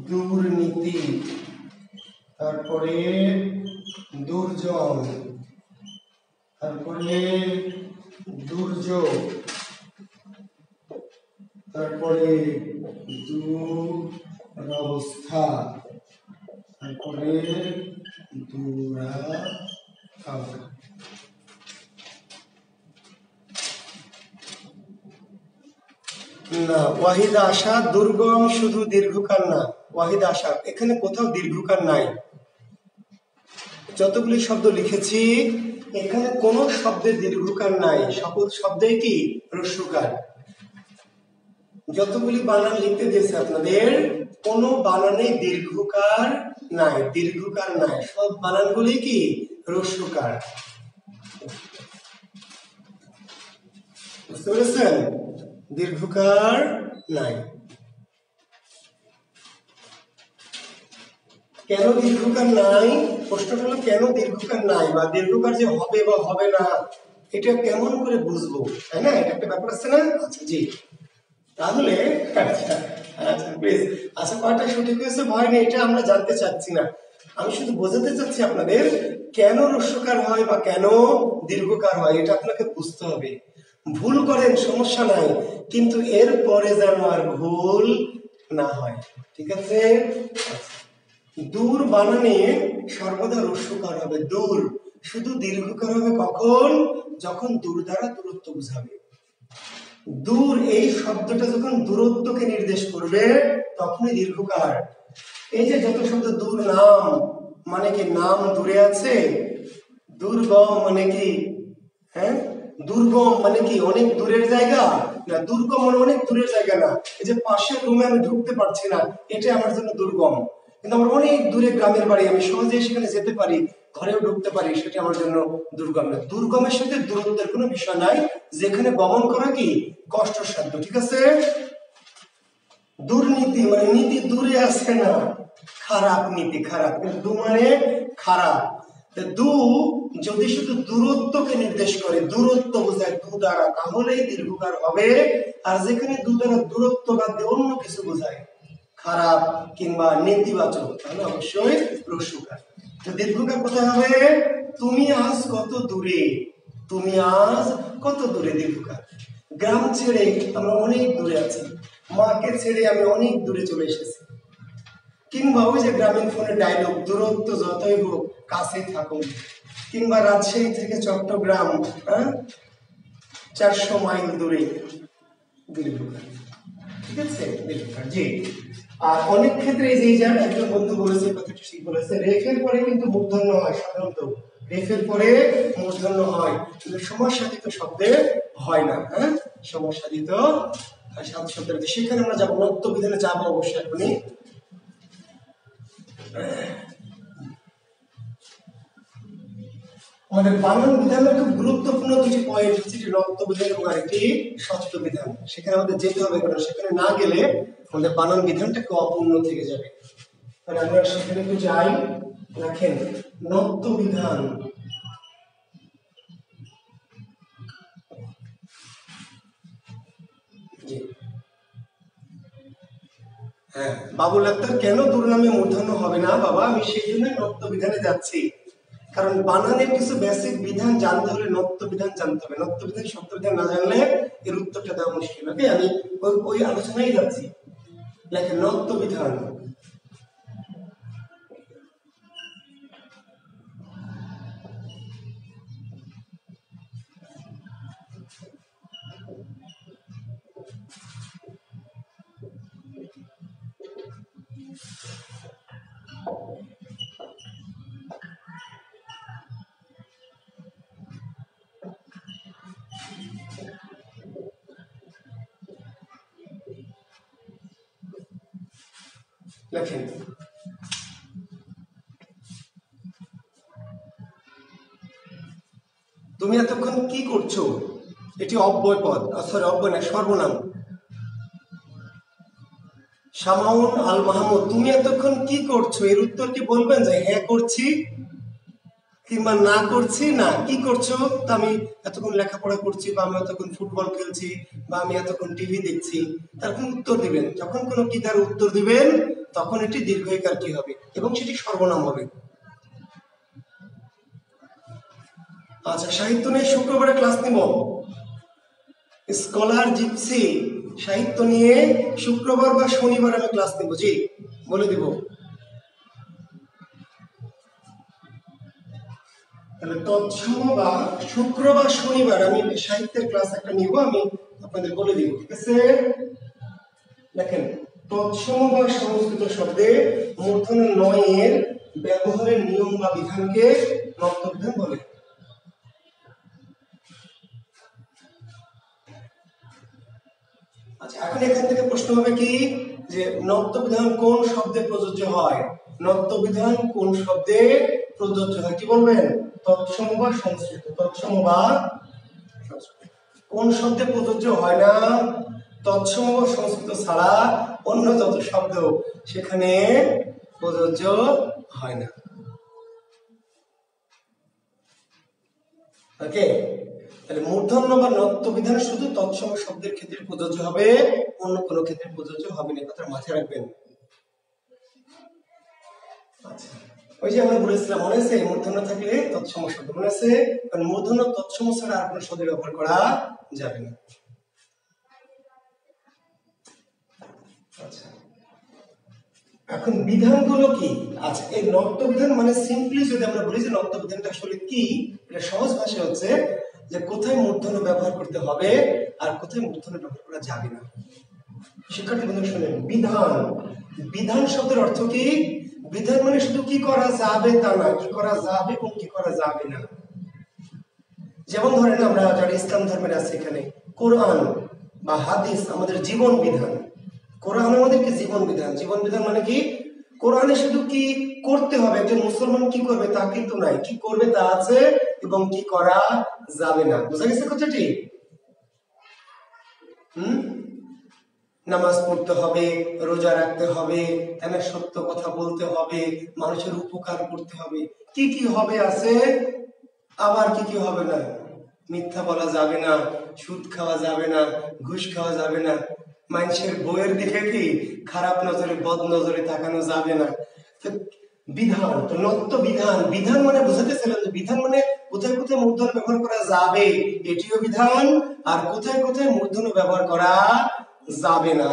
দুর্নীতি, তারপরে দুর্জন, তারপরে দুর্যোগ, তারপরে দুরবস্থা, তারপরে দুরাকাঙ্ক্ষা। না, ওয়াহিদ আশা দুর্গম শুধু দীর্ঘকার না, ওয়াহিদ আশা এখানে কোথাও দীর্ঘকার নাই। যতগুলি শব্দ লিখেছি এখানে কোন শব্দে দীর্ঘকার নাই, সকল শব্দে কি হ্রস্বকার। যতগুলি বানান লিখতে দিয়েছে আপনাদের কোন বানানে দীর্ঘকার নাই, দীর্ঘকার নাই, সব বানানগুলি কি হ্রস্বকার। বুঝতে পেরেছেন, দীর্ঘকার নাই। কেন দীর্ঘকার নাই, প্রশ্নটা হলো কেন দীর্ঘকার নাই বা দীর্ঘকার যে হবে বা হবে না এটা কেমন করে বুঝবো, তাই না? এটা একটা ব্যাপার আছে না? আচ্ছা জি, তাহলে আচ্ছা আচ্ছা প্লিজ, আচ্ছা কয়টা সঠিক হয়েছে ভয় নেই, এটা আমরা জানতে চাচ্ছি না। আমি শুধু বোঝাতে চাচ্ছি আপনাদের কেন হ্রস্বকার হয় বা কেন দীর্ঘকার হয় এটা আপনাকে বুঝতে হবে। ভুল করেন সমস্যা নাই, কিন্তু এর পরে যেন আর ভুল না হয়। ঠিক আছে, দূর বানানে সর্বদা হ্রস্বকার হবে, দূর। শুধু দীর্ঘকার হবে কখন, যখন দূর দ্বারা দূরত্ব বোঝাবে। দূর এই শব্দটা যখন দূরত্বকে নির্দেশ করবে তখনই দীর্ঘকার। এই যে যত শব্দ, দূর নাম মানে কি নাম দূরে আছে, দুর্গম মানে কি, হ্যাঁ দুর্গম মানে কি অনেক দূরের জায়গা না, দুর্গম মানে অনেক দূরের জায়গা না। এই যে পাশের রুমে আমি ঢুকতে পারছি না, এটা আমার জন্য দুর্গম। কিন্তু আমার অনেক দূরে গ্রামের বাড়ি, আমি সহজে সেখানে যেতে পারি, ঘরেও ঢুকতে পারি, সেটা আমার জন্য দুর্গম না। দুর্গমের সাথে দূরত্বের কোনো বিষয় নাই, যেখানে গমন করা কি কষ্টসাধ্য। ঠিক আছে, দুর্নীতি মানে নীতি দূরে আসে না, খারাপ নীতি, খারাপ, কিন্তু দু মানে খারাপ। দু যদি শুধু দূরত্বকে নির্দেশ করে, দূরত্ব বোঝায় দু দ্বারা, তাহলেই দীর্ঘকার হবে। আর যেখানে দু দ্বারা দূরত্ব বাদ দিয়ে অন্য কিছু বোঝায়, খারাপ কিংবা নেতিবাচক, তাহলে অবশ্যই হ্রস্বকার। তো দীর্ঘকার কোথায় হবে, তুমি আজ কত দূরে, তুমি আজ কত দূরে, দীর্ঘকার। গ্রাম ছেড়ে আমরা অনেক দূরে আছি, মাকে ছেড়ে আমি অনেক দূরে চলে এসেছি। কিংবা ওই যে গ্রামীণ ফোনের ডায়লগ, দূরত্ব যতই হোক কাছে থাকুন। কিংবা রাজশাহী থেকে চট্টগ্রাম 400 মাইল দূরে, দীর্ঘকার। ঠিক আছে, দীর্ঘকার জি। আর অনেক ক্ষেত্রে এই যে একজন বন্ধু বলেছে, কথাটা ঠিক বলেছে, রেফের পরে কিন্তু মূর্ধন্য হয় সাধারণত, রেফের পরে মূর্ধন্য হয়, কিন্তু সমাজসাধিত শব্দে হয় না। হ্যাঁ, সমাজসাধিত সাত শব্দের, সেখানে আমরা যাবো, নত্ব বিধানে যাবো অবশ্যই এখনই। আমাদের বানান বিধানের খুব গুরুত্বপূর্ণ কিছু পয়েন্ট হচ্ছে, একটি নত্ব বিধান এবং আরেকটি ষষ্ঠ বিধান। সেখানে আমাদের যেতে হবে, কারণ সেখানে না গেলে আমাদের বানান বিধানটা খুব অপূর্ণ থেকে যাবে। তাহলে আমরা সেখানে একটু যাই। দেখেন, নত্ব বিধান, হ্যাঁ বাবুল আক্তার, কেন দুর্নামে মূর্ধন্য হবে না বাবা, আমি সেই জন্যই নত্ব বিধানে যাচ্ছি। কারণ বানানের কিছু বেসিক বিধান জানতে হলে নত্ব বিধান জানতে হবে, নত্ব বিধান শব্দ বিধান না জানলে এর উত্তরটা দেওয়া মুশকিল। ওকে, আমি ওই আলোচনায় যাচ্ছি। লেখেন নত্ব বিধান, লেখেন তুমি এতক্ষণ কি করছো? এটি অব্যয় পদ, সরি অব্যয় না, সর্বনাম। শামাউন আল মাহমুদ, তুমি এতক্ষণ কি করছো? এর উত্তর কি বলবেন যে হ্যাঁ করছি, কিংবা না করছি না। কি করছো? তা আমি এতক্ষণ লেখাপড়া করছি, বা আমি এতক্ষণ ফুটবল খেলছি, বা আমি এতক্ষণ টিভি দেখছি। তখন উত্তর দিবেন। যখন কোনো কিতার উত্তর দিবেন তখন এটি দীর্ঘইকার কি হবে এবং সেটি সর্বনাম হবে। আচ্ছা, সাহিত্য নিয়ে শুক্রবারে ক্লাস নিব। স্কলার জিপসি সাহিত্য নিয়ে শুক্রবার বা শনিবার আমি ক্লাস নিব। জি, বলে দিব। তাহলে তৎসম বা শুক্র বা শনিবার আমি সাহিত্যের ক্লাস একটা নিব, আমি আপনাদের বলে দিব। ঠিক আছে, দেখেন তৎসম বা সংস্কৃত শব্দে মূর্ধন্য নয় এর ব্যবহারের নিয়ম বা বিধানকে নত্যবিধান বলে। আচ্ছা, এখন এখান থেকে প্রশ্ন হবে কি যে নত্যবিধান কোন শব্দে প্রযোজ্য হয়? নত্যবিধান কোন শব্দে প্রযোজ্য হয় কি বলবেন? তৎসম বা সংস্কৃত। তৎসম বা কোন শব্দে প্রযোজ্য হয় না? তৎসম বা সংস্কৃত ছাড়া অন্য যত শব্দ সেখানে প্রযোজ্য হয় না। ওকে, তাহলে মূর্ধন্য বা নত্যবিধান শুধু তৎসম শব্দের ক্ষেত্রে প্রযোজ্য হবে, অন্য কোনো ক্ষেত্রে প্রযোজ্য হবে না, কথা মাথায় রাখবেন। আচ্ছা, ওই যে আমরা বলেছিলাম, মনে আছে মূর্ধন্য থাকলে তৎসম শব্দ, মনে আছে? কারণ মূর্ধন্য তৎসম ছাড়া আর কোনো শব্দ ব্যবহার করা যাবে না। আচ্ছা, এখন বিধানগুলো কি? আচ্ছা, এই নত্যবিধান মানে সিম্পলি যদি আমরা বলি যে নত্যবিধানটা আসলে কি, এটা সহজ ভাষায় হচ্ছে যে কোথায় মূর্ধন্য ব্যবহার করতে হবে আর কোথায় মূর্ধন্য ব্যবহার করা যাবে না। শিক্ষার্থী বন্ধু শুনেন, বিধান, বিধান শব্দের অর্থ কি? বিধান মানে শুধু কি করা যাবে তা না, কি করা যাবে এবং কি করা যাবে না। যেমন ধরেন আমরা যারা ইসলাম ধর্মের আছে এখানে, কোরআন বা হাদিস আমাদের জীবন বিধান। কোরআন আমাদেরকে জীবন বিধান। জীবন বিধান মানে কি? কোরআনে শুধু কি করতে হবে, একজন মুসলমান কি করবে তা কিন্তু নাই, কি করবে তা আছে এবং কি করা যাবে না। বুঝা গেছে কথাটি? নামাজ পড়তে হবে, রোজা রাখতে হবে, তাহলে সত্য কথা বলতে হবে, মানুষের উপকার করতে হবে, কি কি হবে আছে, আবার কি কি হবে না। মিথ্যা বলা যাবে না, সুদ খাওয়া যাবে না, ঘুষ খাওয়া যাবে না, মানুষের বইয়ের দিকে কি খারাপ নজরে বদ নজরে তাকানো যাবে না। বিধান তো নত্য বিধান, বিধান মানে বুঝাতেছিলাম যে বিধান মানে কোথায় কোথায় মূর্ধন্য ব্যবহার করা যাবে এটিও বিধান, আর কোথায় কোথায় মূর্ধন্য ব্যবহার করা যাবে না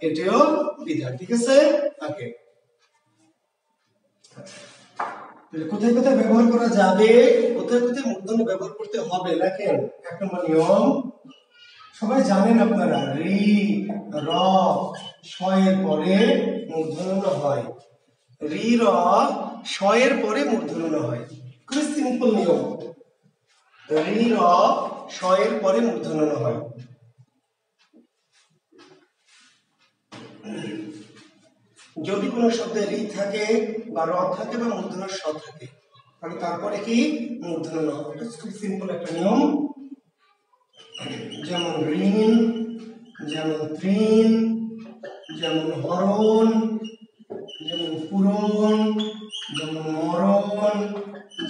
এটিও বিধান। ঠিক আছে, ওকে। কোথায় কোথায় ব্যবহার করা যাবে, কোথায় কোথায় মূর্ধন্য ব্যবহার করতে হবে, দেখেন এক নম্বর নিয়ম সবাই জানেন আপনারা, রি র শ এর পরে মূর্ধন্য হয়। রি র শ এর পরে মূর্ধন্য হয়, খুবই সিম্পল নিয়ম। রি র শ এর পরে মূর্ধন্য হয়। যদি কোনো শব্দে রি থাকে বা র থাকে বা মূর্ধন্য স থাকে তাহলে তারপরে কি মূর্ধন্য হবে। এটা খুব সিম্পল একটা নিয়ম। যেমন ঋণ, যেমন তৃণ, যেমন হরণ, যেমন পূরণ, যেমন মরণ,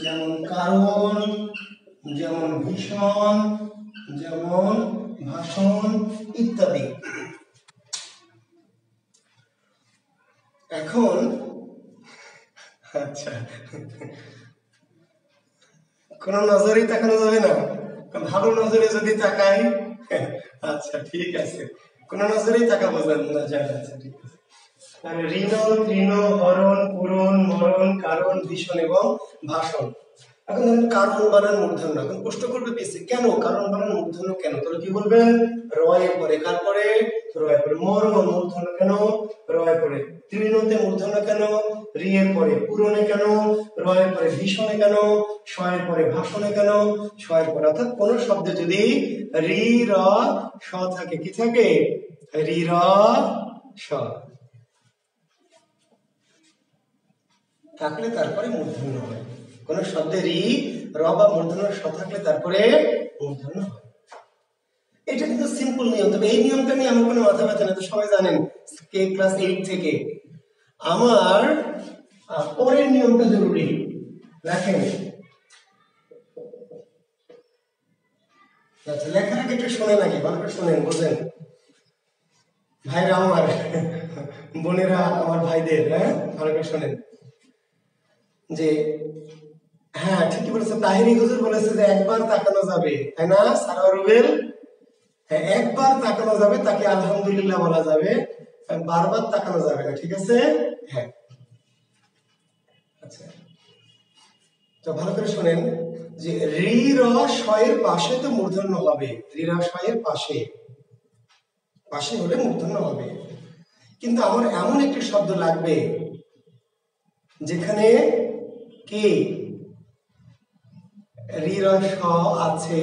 যেমন কারণ, যেমন ভীষণ, যেমন ভাষণ ইত্যাদি। এখন আচ্ছা, কোন নজরেই তাকানো যাবে না, ভালো নজরে যদি তাকাই আচ্ছা ঠিক আছে, কোন নজরেই তাকাবো না যায়। আচ্ছা ঠিক আছে, তাহলে ঋণ, তৃণ, হরণ, পূরণ, মরণ, কারণ, ভীষণ এবং ভাষণ। এখন ধরেন কারণ বানান মূর্ধন্য, এখন প্রশ্ন করবে পিছে কেন কারণ বানান মূর্ধন্য কেন, তাহলে কি বলবেন রয়ের পরে কার পরে রয়ের পরে মরণ মূর্ধন্য কেন রয়ের পরে, তৃণতে মূর্ধন্য কেন রিয়ের পরে, পূরণে কেন রয়ের পরে, ভীষণে কেন শয়ের পরে, ভাষণে কেন শয়ের পরে। অর্থাৎ কোন শব্দে যদি রি র স থাকে, কি থাকে রি র স থাকলে তারপরে মূর্ধন্য হয়। কোন শব্দে রি র বা মূর্ধন্য স থাকলে তারপরে মূর্ধন্য হয়। এটা কিন্তু সিম্পল নিয়ম, তবে এই নিয়মটা নিয়ে আমার কোনো মাথা ব্যথা নেই, তো সবাই জানেন কে ক্লাস 8 থেকে। আমার পরের নিয়মটা জরুরি, দেখেন আচ্ছা লেখার আগে একটু শোনেন, আগে ভালো করে শোনেন বুঝেন ভাইরা আমার, বোনেরা আমার ভাইদের, হ্যাঁ ভালো করে শোনেন যে হ্যাঁ ঠিকই বলেছে, তাহিরি হুজুর বলেছে যে একবার তাকানো যাবে, তাই না সারোয়ার রুবেল? হ্যাঁ একবার তাকানো যাবে, তাকে আলহামদুলিল্লাহ বলা যাবে, বারবার তাকানো যাবে না, ঠিক আছে? হ্যাঁ আচ্ছা, তো ভালো করে শোনেন যে রি র স এর পাশে তো মূর্ধন্য হবে, রি র স এর পাশে পাশে হলে মূর্ধন্য হবে, কিন্তু আমার এমন একটি শব্দ লাগবে যেখানে কি রি র স আছে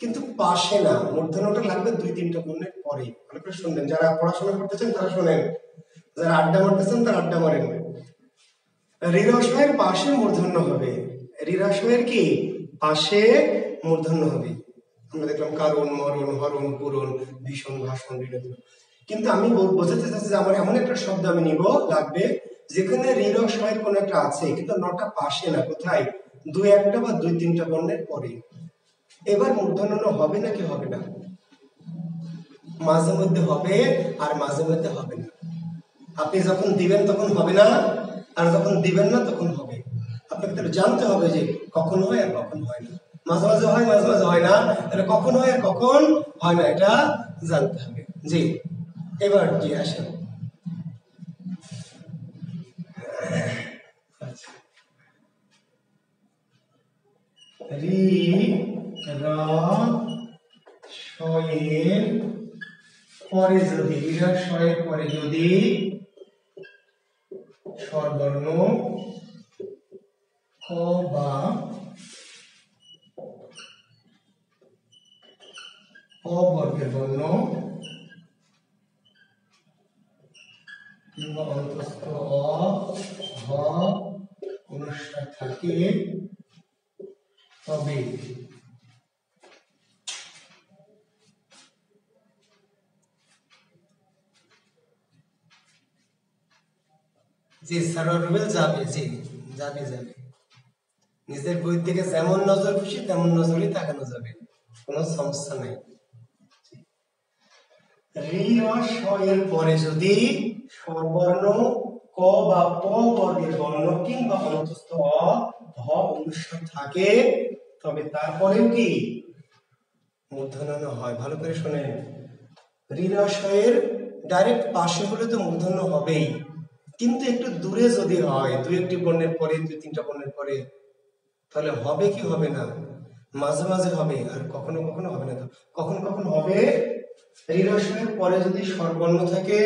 কিন্তু পাশে না, মূর্ধন্যটা লাগবে 2-3টা বর্ণের পরে। ভালো করে শুনবেন, যারা পড়াশোনা করতেছেন তারা শোনেন, যারা আড্ডা মারতেছেন তারা আড্ডা মারেন। রি র স এর পাশে মূর্ধন্য হবে, রি র স এর কি পাশে মূর্ধন্য হবে। আমরা দেখলাম কারণ মরণ হরণ পূরণ ভীষণ ভাষণ বিনোদন, কিন্তু আমি বোঝাতে চাচ্ছি যে আমার এমন একটা শব্দ আমি নিব লাগবে যেখানে রি র স এর কোনো একটা আছে কিন্তু নটা পাশে না, কোথায় 2-1টা বা 2-3টা বর্ণের পরে। এবার মূর্ধন্য হবে নাকি হবে না? মাঝে মধ্যে হবে আর মাঝে মধ্যে হবে না। আপনি যখন দিবেন তখন হবে না, আর যখন দিবেন না তখন হবে। আপনাকে তাহলে জানতে হবে যে কখন হয় আর কখন হয় না, মাঝে মাঝে হয় মাঝে মাঝে হয় না, তাহলে কখন হয় আর কখন হয় না এটা জানতে হবে। জি এবার জি আসেন, আচ্ছা রি র স এর পরে যদি রি র স এর পরে যদি স্বরবর্ণ ক বা অ বর্গের বর্ণ কিংবা অন্তস্থ অ হ অনুস্বার থাকে তবে জি সারোয়ার রুবেল যাবে, জি যাবে যাবে, নিজের বই থেকে যেমন নজর খুশি তেমন নজরই তাকানো যাবে, কোনো সমস্যা নাই। রি র স এর পরে যদি স্বরবর্ণ ক বা প বর্গের বর্ণ কিংবা অন্তস্থ অ হ অনুস্বার থাকে তবে তারপরেও কি মূর্ধন্য হয়। ভালো করে শোনেন, রি র স এর ডাইরেক্ট পাশে হলে তো মূর্ধন্য হবেই, কিন্তু একটু দূরে যদি হয় 2-1টি বর্ণের পরে 2-3টা বর্ণের পরে তাহলে হবে কি হবে না? মাঝে মাঝে হবে আর কখনো কখনো হবে না। তো কখন কখন হবে? রি র স এর পরে যদি স্বরবর্ণ থাকে,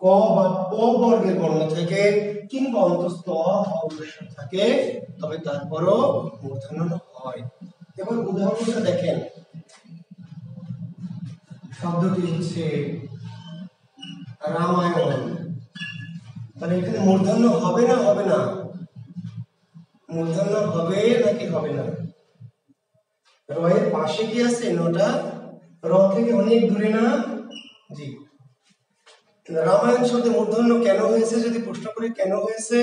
ক বা প বর্গের বর্ণ থাকে কিংবা অন্তস্থ অ হ অনুস্বার থাকে তবে তারপরও মূর্ধন্য হয়। এবার উদাহরণটা দেখেন, শব্দটি হচ্ছে রামায়ণ, তাহলে এখানে মূর্ধন্য হবে না হবে না? মূর্ধন্য হবে নাকি হবে না? র এর পাশে কি আছে নটা, র থেকে অনেক দূরে না? জি রামায়ণ শব্দে মূর্ধন্য কেন হয়েছে যদি প্রশ্ন করি কেন হয়েছে,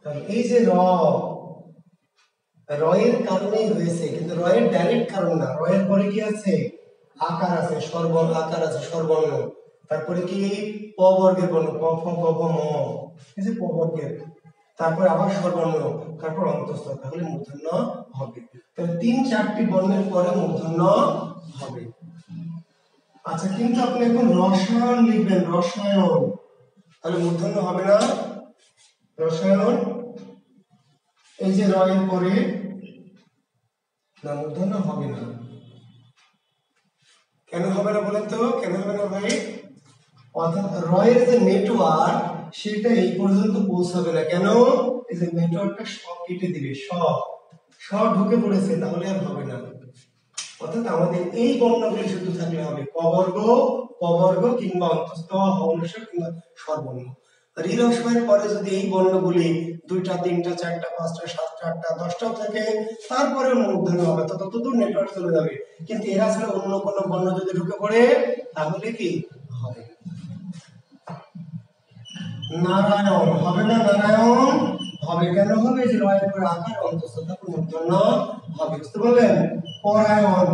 তাহলে এই যে র এর কারণেই হয়েছে, কিন্তু র এর ডাইরেক্ট কারণ না, র এর পরে কি আছে আকার আছে, স্বরবর্ণ আকার আছে স্বরবর্ণ, তারপরে কি প বর্গের বর্ণ ক খ গ ঘ ম, এই যে প বর্গের, তারপর আবার স্বরবর্ণ, তারপর অন্তস্থ, তাহলে মূর্ধন্য হবে। তাহলে 3-4টি বর্ণের পরে মূর্ধন্য হবে। আচ্ছা কিন্তু আপনি এখন রসায়ন লিখবেন, রসায়ন, তাহলে মূর্ধন্য হবে না? রসায়ন এই যে র এর পরে না মূর্ধন্য হবে না, কেন হবে না বলেন তো, কেন হবে না ভাই? অর্থাৎ র এর যে নেটওয়ার্ক সেটা এই পর্যন্ত পৌঁছাবে না। কেন? এই যে নেটওয়ার্কটা সব কেটে দিবে, সব ঢুকে পড়েছে, তাহলে আর হবে না। অর্থাৎ আমাদের এই বর্ণগুলি শুধু থাকলে হবে ক বর্গ কিংবা অন্তস্থ হর্ষস্থ কিংবা স্বরবর্ণ। ঋরস্বরের পরে যদি এই বর্ণগুলি 2টা 3টা 4টা 5টা 7টা 8টা 10টা থাকে তারপরে মূর্ধন্য হবে, ততদূর নেটওয়ার্ক চলে যাবে। কিন্তু এরা ছাড়া অন্য কোনো বর্ণ যদি ঢুকে পড়ে তাহলে কি হবে? নারায়ণ হবে না, নারায়ণ হবে। কেন হবে? যে রয়ের পরে আকার অন্তস্থ তারপর মূর্ধন্য হবে, বুঝতে পারলেন? পরায়ণ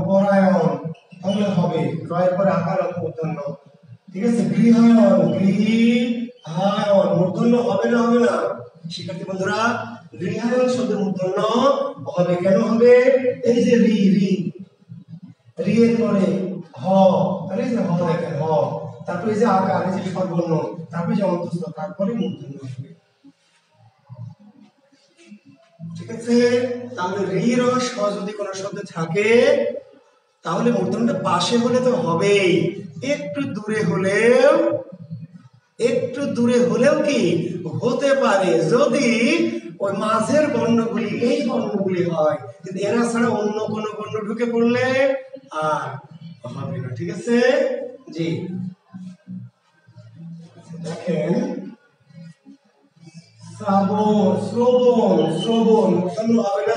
তাহলে হবে রয়ের পরে আকার মূর্ধন্য, ঠিক আছে? গৃহায়ণ মূর্ধন্য হবে না, হবে না শিক্ষার্থী বন্ধুরা? গৃহায়ণ শব্দের মূর্ধন্য হবে। কেন হবে? এই যে রি এর পরে হ, তাহলে এই যে হ দেখেন, হ, তারপরে এই যে আকার, এই যে স্বরবর্ণ, তারপরে যে অন্তস্থ, তারপরে মূর্ধন্য হবে, ঠিক আছে? তাহলে রি র স যদি কোনো শব্দ থাকে তাহলে মূর্ধন্যটা পাশে হলে তো হবেই, একটু দূরে হলেও কি হতে পারে যদি ওই মাঝের বর্ণগুলি এই বর্ণগুলি হয়, কিন্তু এরা ছাড়া অন্য কোনো বর্ণ ঢুকে পড়লে আর হবে না, ঠিক আছে? জি দেখেন, শ্রবণ মূর্ধন্য হবে না,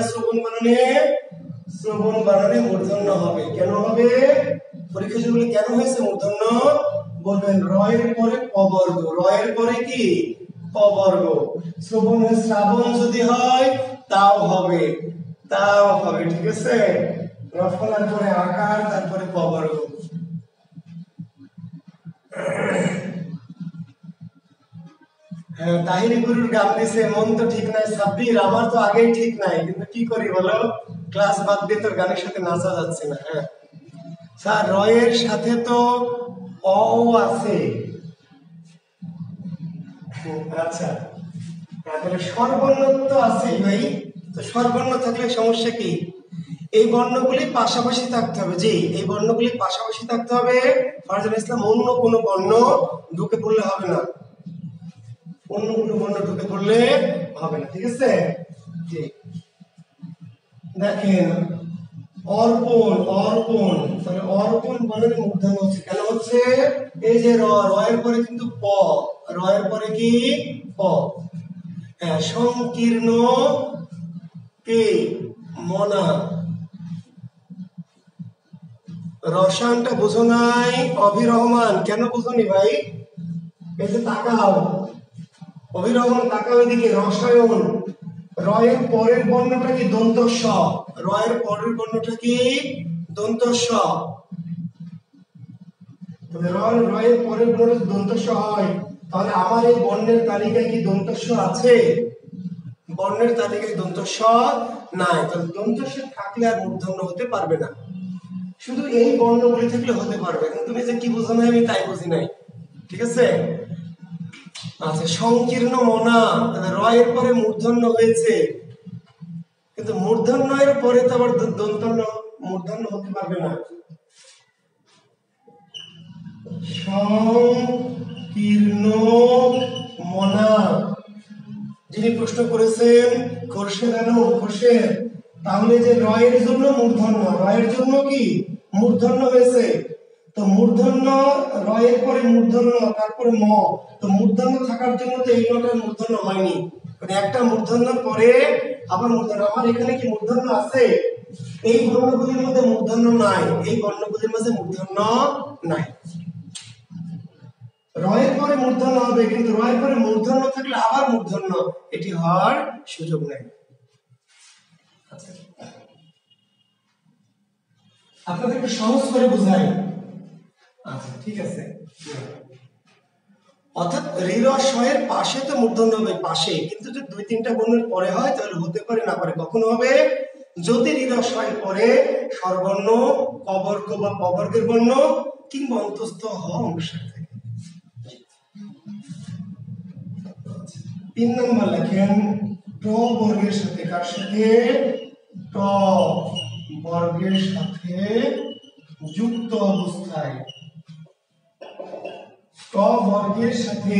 শ্রবণ বানানে মূর্ধন্য হবে। কেন হবে? পরীক্ষা যেগুলো কেন হয়েছে মূর্ধন্য বলবেন? র এর পরে ক বর্গ, র এর পরে কি ক বর্গ। শ্রাবণ যদি হয় তাও হবে, ঠিক আছে? রফলার পরে আকার, তারপরে ক বর্গ। তাহিরি গুরুর গান দিছে, মন তো ঠিক নাই সাব্বির, আমার তো আগেই ঠিক নাই, কিন্তু কি করি বলো, ক্লাস বাদ দিয়ে তোর গানের সাথে নাচা যাচ্ছে না। হ্যাঁ স্যার, র এর সাথে তো অ আছে, আচ্ছা তাহলে স্বরবর্ণ তো আছেই ভাই, তো স্বরবর্ণ থাকলে সমস্যা কি? এই বর্ণগুলি পাশাপাশি থাকতে হবে, জি এই বর্ণগুলি পাশাপাশি থাকতে হবে। ফারজানা ইসলাম, অন্য কোনো বর্ণ ঢুকে পড়লে হবে না, অন্য কোনো বর্ণ ঢুকে পড়লে হবে না, ঠিক আছে? জি দেখেন, অর্পণ তাহলে অর্পণ বর্ণের মূর্ধন্য হচ্ছে, কেন হচ্ছে? এই যে র এর পরে কিন্তু প, র এর পরে কি প। হ্যাঁ, সংকীর্ণ কে মনা, রসায়নটা বুঝো নাই? অভিরহমান, কেন বুঝোনি ভাই? এই যে তাকাও, অভিরহমান তাকাও এদিকে, রসায়ন, র এর পরের বর্ণটা কি দন্ত স, র এর পরের বর্ণটা কি দন্ত স, তবে র এর পরের বর্ণ দন্ত স হয়, তাহলে আমার এই বর্ণের তালিকায় কি দন্ত স আছে? বর্ণের তালিকায় দন্ত স নাই, তাহলে দন্ত স থাকলে আর মূর্ধন্য হতে পারবে না, শুধু এই বর্ণগুলি থাকলে হতে পারবে। তুমি যে কি বুঝো না আমি তাই বুঝি নাই, ঠিক আছে? আচ্ছা, সংকীর্ণ মনা, র এর পরে মূর্ধন্য হয়েছে, কিন্তু মূর্ধন্য এর পরে তো আবার দন্তন্য মূর্ধন্য হতে পারবে না। সংকীর্ণ মনা, যিনি প্রশ্ন করেছেন খোরশেদ আলম, খোরশেদ, তাহলে যে র এর জন্য মূর্ধন্য, র এর জন্য কি মূর্ধন্য হয়েছে, তো মূর্ধন্য র এর পরে মূর্ধন্য, তারপরে ম, তো মূর্ধন্য থাকার জন্য তো এই নটার মূর্ধন্য হয়নি, মানে একটা মূর্ধন্যর পরে আবার মূর্ধন্য। আমার এখানে কি মূর্ধন্য আছে? এই বর্ণগুলির মধ্যে মূর্ধন্য নাই, এই বর্ণগুলির মধ্যে মূর্ধন্য নাই। র এর পরে মূর্ধন্য হবে, কিন্তু র এর পরে মূর্ধন্য থাকলে আবার মূর্ধন্য, এটি হওয়ার সুযোগ নেই। আচ্ছা, আপনাদেরকে সহজ করে বোঝাই। আচ্ছা ঠিক আছে, অর্থাৎ ঋ র স এর পাশে তো মূর্ধন্য হবে, পাশে, কিন্তু যদি 2-3টা বর্ণের পরে হয় তাহলে হতে পারে, না পারে। কখন হবে? যদি ঋ র স এর পরে স্বরবর্ণ, ক বর্গ বা প বর্গের বর্ণ কিংবা অন্তস্থ হ অনুসার থাকে। 3 নম্বর লেখেন, ট বর্গের সাথে, কার সাথে? ট বর্গের সাথে যুক্ত অবস্থায়, ট বর্গের সাথে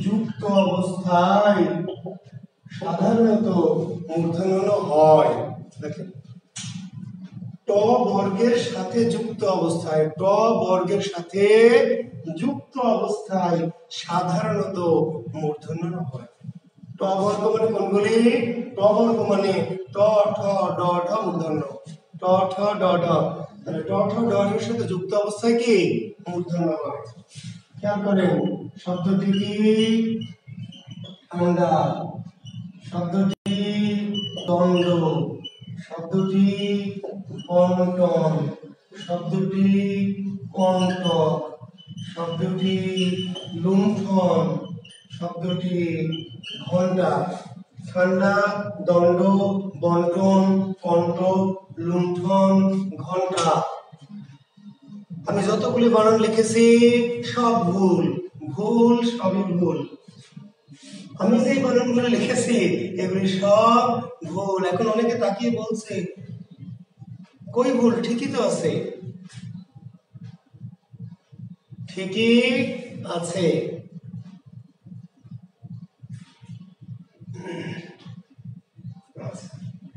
যুক্ত অবস্থায় সাধারণত মূর্ধন্য হয়। দেখেন, ট বর্গের সাথে যুক্ত অবস্থায়, ট বর্গের সাথে যুক্ত অবস্থায় সাধারণত মূর্ধন্য হয়। ট বর্গ মানে কোনগুলি? ট বর্গ মানে ট, ঠ, ড, ঢ মূর্ধন্য, ট, ঠ, ড, ঢ। তাহলে ট, ঠ, ড, ঢ এর সাথে যুক্ত অবস্থায় কি মূর্ধন্য হয়। খেয়াল করেন, শব্দটি কি? ঠান্ডা, শব্দটি দণ্ড, শব্দটি বন্টন, শব্দটি কণ্টক, শব্দটি লুণ্ঠন, শব্দটি ঘণ্টা। ঠান্ডা, দণ্ড, বন্টন, কণ্টক, লুণ্ঠন, ঘণ্টা। আমি যতগুলি বানান লিখেছি সব ভুল, ভুল, সবই ভুল। আমি যে বানানগুলো লিখেছি এগুলি সব ভুল। এখন অনেকে তাকিয়ে বলছে কই ভুল? ঠিকই তো আছে, ঠিকই আছে।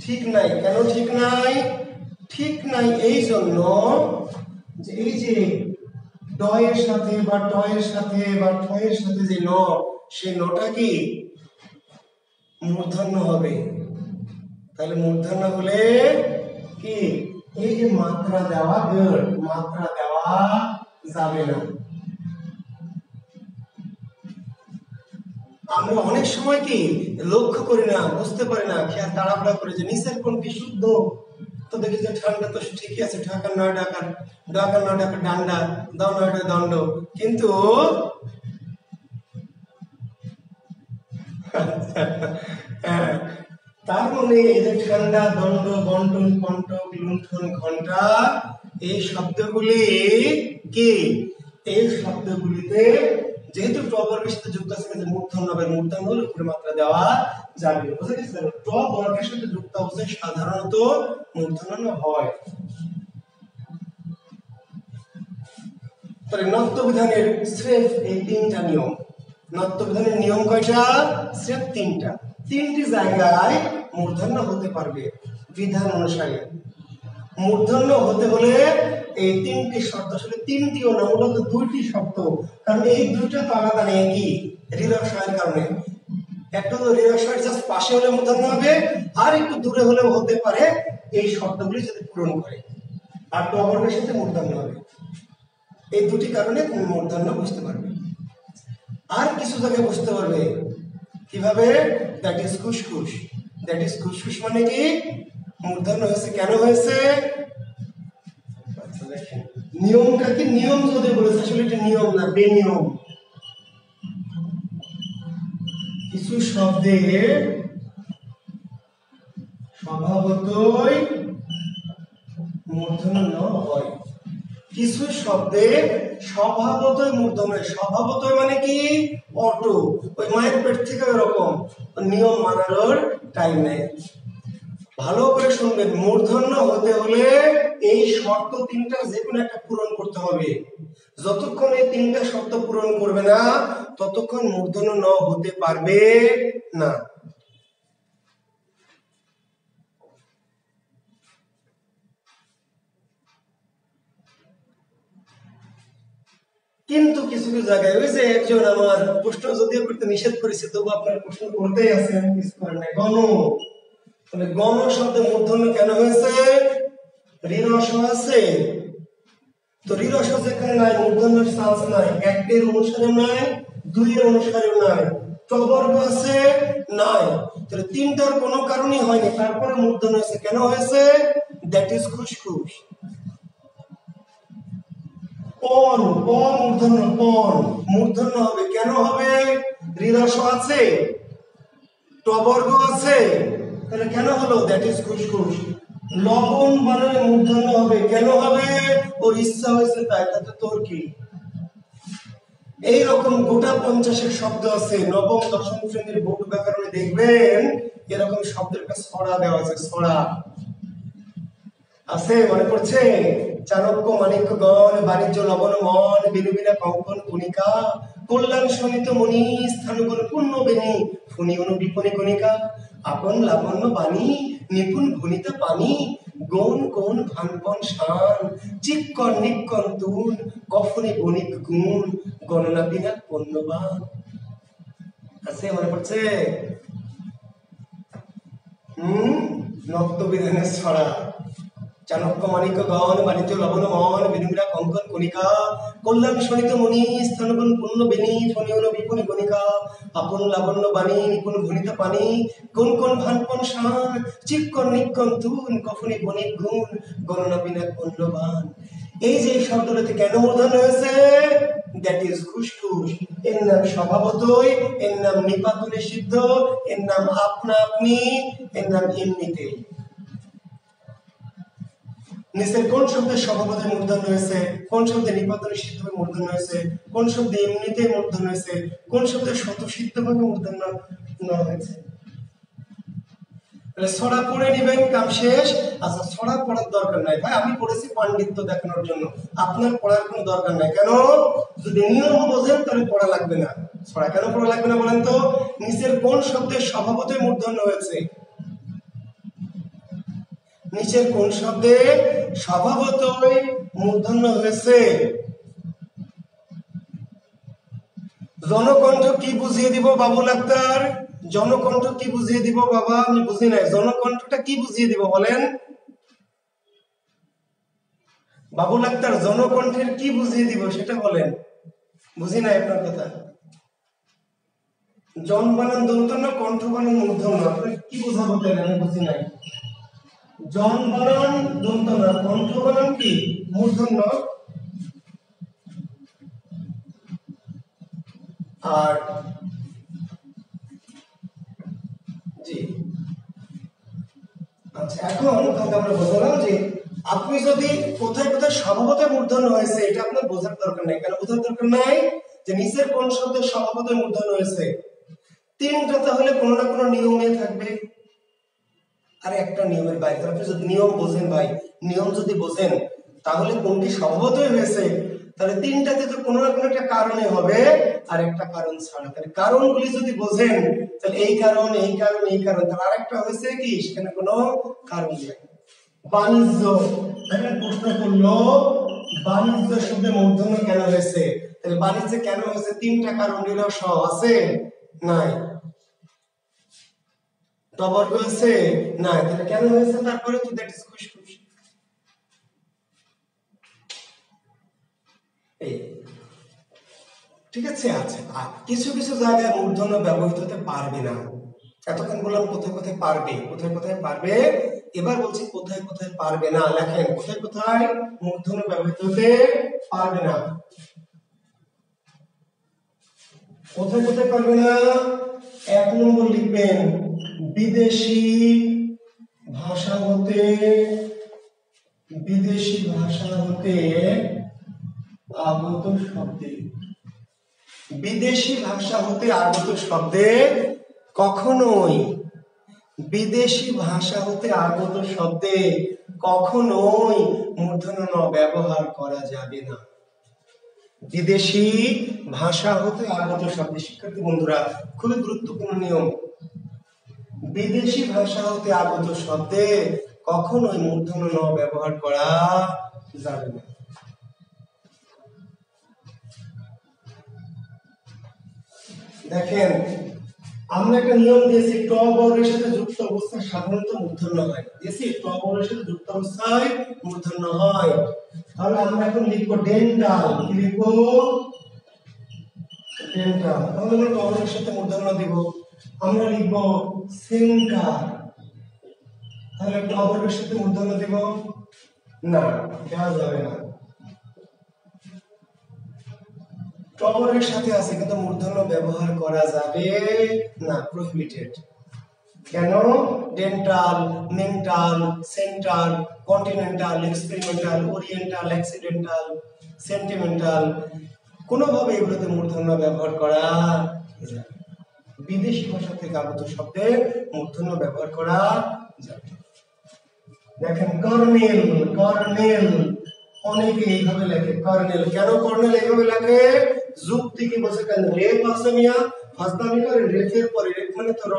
ঠিক নাই কেন? ঠিক নাই, ঠিক নাই এই জন্য যে এই যে ড এর সাথে বা ট এর সাথে বা ঠ এর সাথে যে ন, সেই নটা কি মূর্ধন্য হবে। তাহলে মূর্ধন্য হলে কি এই যে মাত্রা দেওয়া গড়, মাত্রা দেওয়া যাবে না। আমরা অনেক সময় কি লক্ষ্য করি না, বুঝতে পারি না, খেয়াল তাড়াহুড়া করে যে নিচের কোনটি শুদ্ধ, তো দেখি যে ঠান্ডা তো ঠিকই আছে, ঢাকার নয় ডাকার, ঢাকার নয় ডাকার ডান্ডা, দাও নয়টা দণ্ড, কিন্তু তার মানে এই যে ঠান্ডা, দণ্ড, বন্টন, কণ্টক, লুণ্ঠন, ঘণ্টা, এই শব্দগুলি কি? এই শব্দগুলিতে যেহেতু ট বর্গের সাথে যুক্ত আছে, মূর্ধন্য হবে, মূর্ধন্য হলে উপরে মাত্রা দেওয়া যাবে। বুঝা গেছে? ট বর্গের সাথে যুক্ত অবস্থায় সাধারণত মূর্ধন্য হয়। তাহলে নত্য বিধানের স্রেফ এই তিনটা নিয়ম। নত্য বিধানের নিয়ম কয়টা? স্রেফ তিনটা। তিনটি জায়গায় মূর্ধন্য হতে পারবে বিধান অনুসারে। মূর্ধন্য হতে হলে এই তিনটি শর্ত, আসলে তিনটিও না, মূলত দুইটি শর্ত, কারণ এই দুইটা তো আলাদা নেই। কি? হৃদয়ের কারণে। একটা তো হৃদয়ের জাস্ট পাশে হলে মূর্ধন্য হবে, আর একটু দূরে হলেও হতে পারে, এই শর্তগুলি যদি পূরণ করে। আর ট বর্গের সাথে মূর্ধন্য হবে। এই দুটি কারণে তুমি মূর্ধন্য বুঝতে পারবে। আর কিছু জায়গায় বুঝতে পারবে কিভাবে? দ্যাট ইজ খুশখুশ। দ্যাট ইজ খুশখুশ মানে কি? মূর্ধন্য হয়েছে, কেন হয়েছে? নিয়মটা কি? নিয়ম যদি বলেছে, আসলে এটা নিয়ম না, বেনিয়ম। কিছু শব্দে স্বভাবতই মূর্ধন্য হয়, কিছু শব্দে স্বভাবতই মূর্ধন্য হয়। স্বভাবতই মানে কি? অটো, ওই মায়ের পেট থেকে এরকম, নিয়ম মানার টাইম নেই। ভালো করে শুনবেন, মূর্ধন্য হতে হলে এই শর্ত তিনটা যে কোনো একটা পূরণ করতে হবে। যতক্ষণ এই তিনটা শর্ত পূরণ করবে না, ততক্ষণ মূর্ধন্য ন হতে পারবে না। কিন্তু কিছু কিছু জায়গায় ওই যে একজন আমার প্রশ্ন যদিও করতে নিষেধ করেছে, তবু আপনার প্রশ্ন করতেই আছেন, কিছু করেন নাই। গণ, তাহলে গণ শব্দে মূর্ধন্য কেন হয়েছে? ঋণস আছে, তো ঋণস যেখানে নাই মূর্ধন্যের চান্স নাই। একের অনুসারে নাই, দুইয়ের অনুসারেও নাই, ট বর্গ আছে নাই, তাহলে তিনটার কোনো কারণই হয়নি, তারপরে মূর্ধন্য হয়েছে। কেন হয়েছে? দ্যাট ইজ খুশখুশ। পন, প মূর্ধন্য, পন মূর্ধন্য হবে, কেন হবে? ঋণস আছে, ট বর্গ আছে, তাহলে কেন হলো? দ্যাট ইজ খুশখুশ। লবণ বানালে মূর্ধন্য হবে, কেন হবে? ওর ইচ্ছা হয়েছে তাই, তাতে তোর কি? এইরকম গোটা 50 শব্দ আছে। নবম দশম শ্রেণীর বোর্ড ব্যাকরণে দেখবেন এরকম শব্দের একটা ছড়া দেওয়া আছে, ছড়া আছে, মনে পড়ছে? চাণক্য মাণিক্য গণ, বাণিজ্য লবণ মন, বিনুবিনা কঙ্কন কণিকা, কল্যাণ শোণিত মণি, স্থানগুণ পূর্ণ বেনি, ফণি অনু বিপণী কণিকা, আপন লাবণ্য বাণী, নিপুণ ভনিতা পানি, গৌণ গৌণ ভানপন শান, চিক্কণ নিক্কণ তুন, কফনি বণিক গুণ, গণনা বিনা পণ্যবান। আছে, মনে পড়ছে? নক্তবিধানের ছড়া। চাণক্য মাণিক্য গণ, বাণিজ্য লবণ মন, বিনুবিনা কঙ্কন কণিকা, কল্যাণ শোণিত মণি, স্থানগুণ পূর্ণ বেনি, ফণি অনু বিপণী কণিকা, আপন লাবণ্য বাণী, নিপুণ ভনিতা পানি, কোন কোন ভানপন শান, চিক্কণ নিক্কণ তুন, কফনি বণিক গুণ, গণনা বিনা পণ্যবান। এই যে শব্দটাতে কেন মূর্ধন্য হয়েছে? দ্যাট ইজ ঘুষঘুষ। এর নাম স্বভাবতই, এর নাম নিপাত নিষিদ্ধ, এর নাম আপনা আপনি, এর নাম এমনিতে। নিচের কোন শব্দে স্বভাবতে মূর্ধন্য হয়েছে, কোন শব্দে নিপাত নিষিদ্ধভাবে মূর্ধন্য হয়েছে, কোন শব্দে এমনিতে মূর্ধন্য হয়েছে, কোন শব্দে স্বতঃসিদ্ধভাবে মূর্ধন্য হয়েছে? ছড়া পড়ে নিবেন, কাম শেষ। আচ্ছা, ছড়া পড়ার দরকার নাই ভাই, আমি পড়েছি পাণ্ডিত্য দেখানোর জন্য, আপনার পড়ার কোনো দরকার নাই। কেন? যদি নিয়ম বোঝেন তাহলে পড়া লাগবে না। ছড়া কেন পড়া লাগবে না বলেন তো? নিচের কোন শব্দের স্বভাবতে মূর্ধন্য হয়েছে? নিচের কোন শব্দে স্বভাবতই মূর্ধন্য হয়েছে? জনকণ্ঠ কি বুঝিয়ে দিব বাবুল আক্তার? জনকণ্ঠ কি বুঝিয়ে দিব বাবা? আমি বুঝি নাই, জনকণ্ঠটা কি বুঝিয়ে দিব বলেন? বাবুল আক্তার জনকণ্ঠের কি বুঝিয়ে দিব সেটা বলেন। বুঝি নাই আপনার কথা। জন বানান দন্তন্য, কণ্ঠ বানান মূর্ধন্য, আপনি কি বোঝাবো তাহলে? আমি বুঝি নাই। জন বানান দন্তন্য, কণ্ঠ বানান কি মূর্ধন্য, আর জি আচ্ছা, এখন তাহলে আমরা বুঝলাম যে আপনি যদি কোথায় কোথায় স্বভাবতে মূর্ধন্য হয়েছে এটা আপনার বোঝার দরকার নাই। কেন বোঝার দরকার নাই? যে নিচের কোন শব্দের স্বভাবতে মূর্ধন্য হয়েছে, তিনটা তাহলে কোনো না কোনো নিয়মে থাকবে, আর একটা নিয়মের বাইরে। আপনি যদি নিয়ম বোঝেন ভাই, নিয়ম যদি বোঝেন তাহলে কোনটি স্বভাবতই হয়েছে, তাহলে তিনটাতে তো কোনো না কোনো একটা কারণে হবে, আর একটা কারণ ছাড়া। তাহলে কারণগুলি যদি বোঝেন তাহলে এই কারণ এই কারণ এই কারণ, তার আরেকটা হয়েছে কি সেখানে কোনো কারণ নেই। বাণিজ্য, দেখেন প্রশ্ন করলো বাণিজ্য শব্দে মূর্ধন্য কেন হয়েছে? তাহলে বাণিজ্য কেন হয়েছে? তিনটা কারণ দিল, সব আছে নাই, টবর্গ আছে নাই, তাহলে কেন হয়েছে? তারপরে তো দ্যাট ইজ খুশখুশ। এই ঠিক আছে। আচ্ছা, আর কিছু কিছু জায়গায় মূর্ধন্য ব্যবহৃত হতে পারবে না। এতক্ষণ বললাম কোথায় কোথায় পারবে, কোথায় কোথায় পারবে, এবার বলছি কোথায় কোথায় পারবে না। লেখেন কোথায় কোথায় মূর্ধন্য ব্যবহৃত হতে পারবে না। কোথায় কোথায় পারবে না? 1 নম্বর লিখবেন, বিদেশি ভাষা হতে, বিদেশি ভাষা হতে আগত শব্দে, বিদেশি ভাষা হতে আগত শব্দে কখনোই, বিদেশি ভাষা হতে আগত শব্দে কখনোই মূর্ধন্য ন ব্যবহার করা যাবে না। বিদেশি ভাষা হতে আগত শব্দে, শিক্ষার্থী বন্ধুরা খুবই গুরুত্বপূর্ণ নিয়ম, বিদেশি ভাষা হতে আগত শব্দে কখনোই মূর্ধন্য ন ব্যবহার করা যাবে না। দেখেন আমরা একটা নিয়ম দিয়েছি, ট বর্গের সাথে যুক্ত অবস্থায় সাধারণত মূর্ধন্য হয়। দিয়েছি ট বর্গের সাথে যুক্ত অবস্থায় মূর্ধন্য হয়। তাহলে আমরা এখন লিখবো ডেন্টাল। কি লিখবো? ডেন্টাল। তাহলে আমরা ট বর্গের সাথে মূর্ধন্য দিব। আমরা লিখবো সেন্টার। তাহলে ট বর্গের সাথে মূর্ধন্য দিব না, দেওয়া যাবে না। টবরের সাথে আছে কিন্তু মূর্ধন্য ব্যবহার করা যাবে না, প্রহিবিটেড। কেন? Dental, mental, central, continental, experimental, oriental, accidental, sentimental, কোনোভাবে এগুলোতে মূর্ধন্য ব্যবহার করা যায়। বিদেশি ভাষা থেকে আগত শব্দে মূর্ধন্য ব্যবহার করা যাবে। দেখেন কর্নেল, কর্নেল অনেকে এইভাবে লেখে কর্নেল। কেন কর্নেল এইভাবে লেখে? যুক্তি কি বলছে? কেন রেপ আছে মিয়া, ফাজলামি করে। রেফের পরে, রেফ মানে তো র,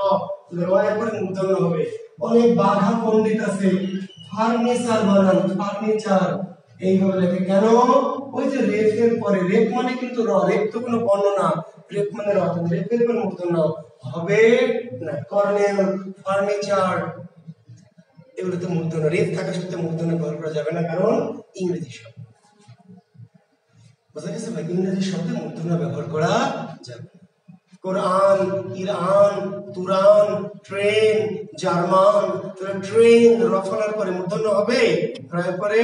র এর পরে মূর্ধন্য হবে। অনেক বাঘা পণ্ডিত আছে ফার্নিচার বানান, ফার্নিচার এইভাবে লেখে। কেন? ওই যে রেফের পরে, রেফ মানে কিন্তু র, রেফ তো কোনো বর্ণ না, রেফ মানে র, রেফের পরে মূর্ধন্য হবে না। কর্নেল, ফার্নিচার এগুলোতে মূর্ধন্য, রেফ থাকার সাথে মূর্ধন্য ব্যবহার করা যাবে না, কারণ ইংরেজি শব্দ। বোঝা গেছে ভাই? ইংরেজি শব্দে মূর্ধন্য ব্যবহার করা যাবে। কোরআন, Iran, Turan, train, German. Train র ফলার পরে মূর্ধন্য হবে, রয়ের পরে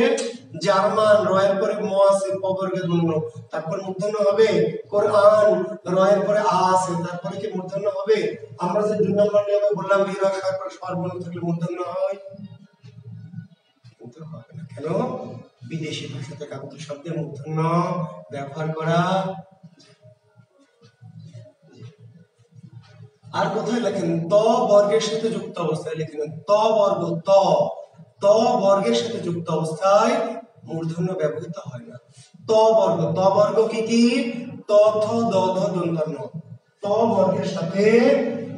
জার্মান, রয়ের পরে ম আছে পবর্গের মূর্ধন্য, তারপর মূর্ধন্য হবে। কোরআন রয়ের পরে আ আছে, তারপরে কি মূর্ধন্য হবে? আমরা যে 2 নম্বর নিয়মে বললাম বিরাগ পর স্বরবর্ণ থাকলে মূর্ধন্য হয়, কিন্তু হবে না। কেন? বিদেশি ভাষা থেকে আগত শব্দে মূর্ধন্য ব্যবহার করা। আর কোথায় লেখেন? ত বর্গের সাথে যুক্ত অবস্থায় লেখেন। ত বর্গ, ত, ত বর্গের সাথে যুক্ত অবস্থায় মূর্ধন্য ব্যবহৃত হয় না। ত বর্গ, ত বর্গ কি কি? ত, থ, দ, ধ, দন্ত, ন। ত বর্গের সাথে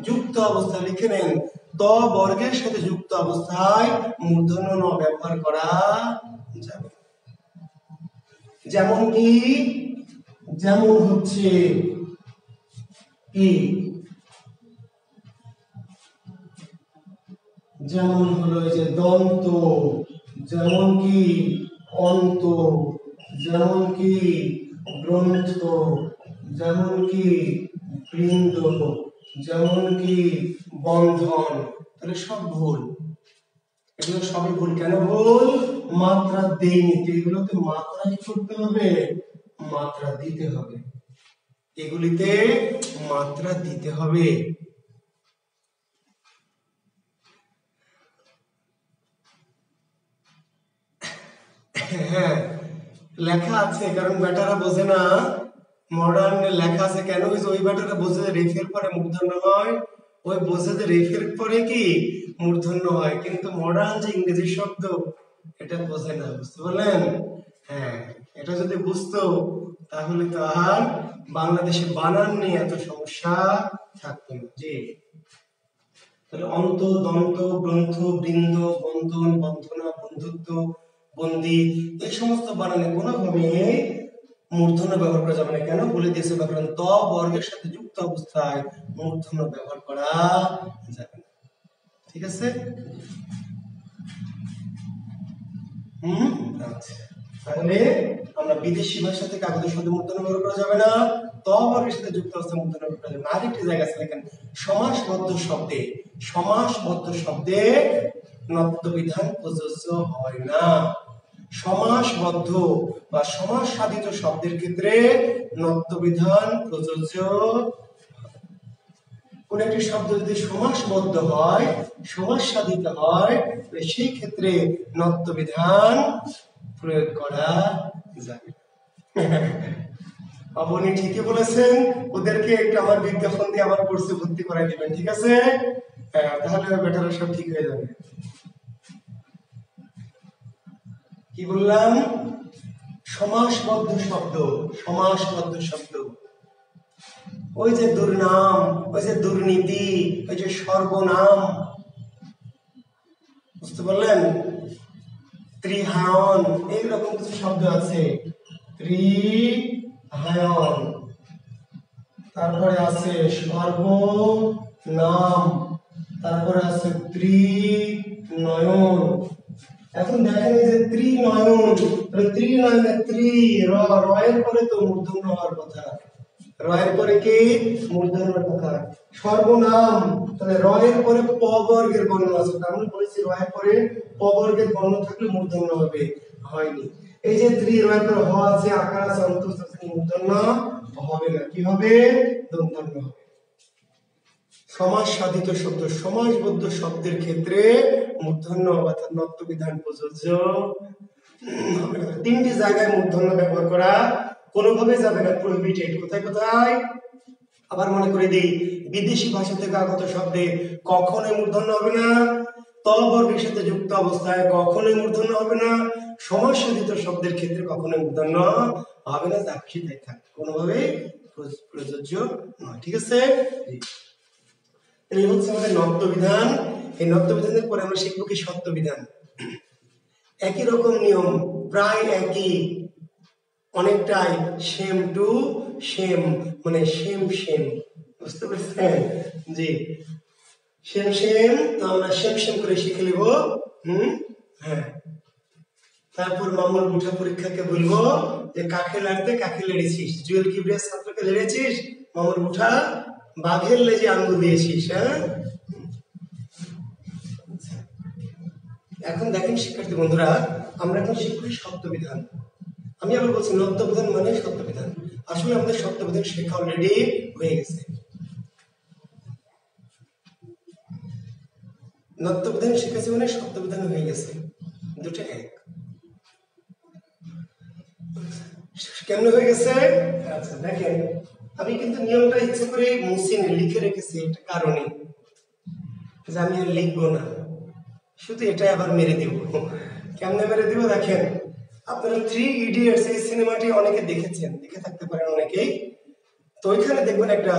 যুক্ত অবস্থায় লিখে নেন। ত বর্গের সাথে যুক্ত অবস্থায় মূর্ধন্য ন ব্যবহার করা যাবে। যেমন কি? যেমন হচ্ছে কি? যেমন হলো যে দন্ত, যেমন কি অন্ত, যেমন কি গ্রন্থ, যেমন কি বৃন্দ, যেমন কি বন্ধন। তাহলে সব ভুল, এগুলো সবই ভুল। কেন ভুল? মাত্রা দেয়নি, এগুলোতে মাত্রা কি করতে হবে? মাত্রা দিতে হবে, এগুলিতে মাত্রা দিতে হবে। হ্যাঁ লেখা আছে, কারণ বেটারা বোঝে না। মডার্ন লেখা আছে কেন? ওই বেটারা বোঝে যে রেফের পরে মূর্ধন্য হয়, ওই বোঝে যে রেফের পরে কি মূর্ধন্য হয়, কিন্তু মডার্ন যে ইংরেজি শব্দ এটা বোঝে না। বুঝতে পারলেন? হ্যাঁ, এটা যদি বুঝতো তাহলে তো আর বাংলাদেশে বানান নিয়ে এত সমস্যা থাকতো না। জি, তাহলে অন্ত, দন্ত, গ্রন্থ, বৃন্দ, বন্ধন, বন্ধনা, বন্ধুত্ব, বন্দি, এই সমস্ত বানানে কোনোভাবে মূর্ধন্য ব্যবহার করা যাবে না। কেন? বলে দিয়েছে ব্যাকরণ, ত বর্গের সাথে যুক্ত অবস্থায় মূর্ধন্য ব্যবহার করা যাবে না। ঠিক আছে? আচ্ছা, তাহলে আমরা বিদেশি ভাষা থেকে আগত শব্দে মূর্ধন্য ব্যবহার করা যাবে না, ত বর্গের সাথে যুক্ত অবস্থায় মূর্ধন্য ব্যবহার করা যাবে না। আরেকটি জায়গা আছে দেখেন, সমাসবদ্ধ শব্দে, সমাসবদ্ধ শব্দে নত্ব বিধান প্রযোজ্য হয় না। সমাসবদ্ধ বা সমাস সাধিত শব্দের ক্ষেত্রে নত্ব বিধান প্রযোজ্য। কোন একটি শব্দ যদি সমাসবদ্ধ হয়, সমাস সাধিত হয়, সেই ক্ষেত্রে নত্ব বিধান প্রয়োগ করা যাবে। আপনি ঠিকই বলেছেন, ওদেরকে একটু আমার বিজ্ঞাপন দিয়ে আমার কোর্সে ভর্তি করাই দিবেন, ঠিক আছে? তাহলে বেটারা সব ঠিক হয়ে যাবে। কি বললাম? সমাসবদ্ধ শব্দ, সমাসবদ্ধ শব্দ, ওই যে দুর্নাম, ওই যে দুর্নীতি, ওই যে সর্বনাম, বুঝতে পারলেন? ত্রিহায়ন, এইরকম কিছু শব্দ আছে। ত্রিহায়ন, তারপরে আছে সর্বনাম, তারপরে আছে ত্রিনয়ন। এখন দেখেন এই যে ত্রিনয়ন, ত্রিনয়নে ত্রি, র, রয়ের পরে তো মূর্ধন্য হওয়ার কথা, রয়ের পরে কি মূর্ধন্যের কথা। সর্বনাম, তাহলে রয়ের পরে প বর্গের বর্ণ আছে, আমরা বলেছি রয়ের পরে প বর্গের বর্ণ থাকলে মূর্ধন্য হবে, হয়নি। এই যে ত্রি, রয়ের পরে হ আছে, আকার আছে, অন্ত আছে, মূর্ধন্য হবে না, কি হবে? দন্তন্য হবে। সমাস সাধিত শব্দ, সমাসবদ্ধ শব্দের ক্ষেত্রে মূর্ধন্য অর্থাৎ নত্ব বিধান প্রযোজ্য হবে না। 3টি জায়গায় মূর্ধন্য ব্যবহার করা কোনোভাবে যাবে না, প্রহিবিটেড। কোথায় কোথায়? আবার মনে করে দিই, বিদেশি ভাষা থেকে আগত শব্দে কখনোই মূর্ধন্য হবে না, তলবর্গের সাথে যুক্ত অবস্থায় কখনোই মূর্ধন্য হবে না, সমাসসাধিত শব্দের ক্ষেত্রে কখনোই মূর্ধন্য হবে না, যা খুশি তাই থাক, কোনোভাবেই প্রযোজ্য নয়। ঠিক আছে, এই হচ্ছে আমাদের নত্ব বিধান। এই নত্ব বিধানের পরে আমরা শিখবো কি সত্য বিধান। একই রকম নিয়ম, প্রায় একই, অনেকটাই সেম টু সেম, মানে সেম সেম, বুঝতে পেরেছেন? জি, সেম সেম। তো আমরা সেম সেম করে শিখে নেব। হ্যাঁ, তারপর মামুর মুঠা পরীক্ষাকে বলবো যে কাকে লাড়তে কাকে লেড়েছিস, জুয়েল কিবরিয়ার ছাত্রকে লেড়েছিস, মামুর মুঠা বাঘের লেজে আঙ্গুল দিয়েছিস। হ্যাঁ, এখন দেখেন শিক্ষার্থী বন্ধুরা, আমরা এখন শিখব সত্য বিধান। আমি আবার বলছি নত্য বিধান মানে সত্য বিধান। আসলে আমাদের সত্য বিধান শেখা অলরেডি হয়ে গেছে। নত্য বিধান শিখেছি মানে সত্য বিধান হয়ে গেছে, দুটো এক। কেমনে হয়ে গেছে? আচ্ছা দেখেন, আমি কিন্তু নিয়মটা ইচ্ছে করে মুছিনি, লিখে রেখেছি একটা কারণে, যে আমি আর লিখবো না, শুধু এটাই আবার মেরে দিব। কেমনে মেরে দিব দেখেন, আপনারা থ্রি ইডিয়টস এই সিনেমাটি অনেকে দেখেছেন, দেখে থাকতে পারেন অনেকেই। তো ওইখানে দেখবেন একটা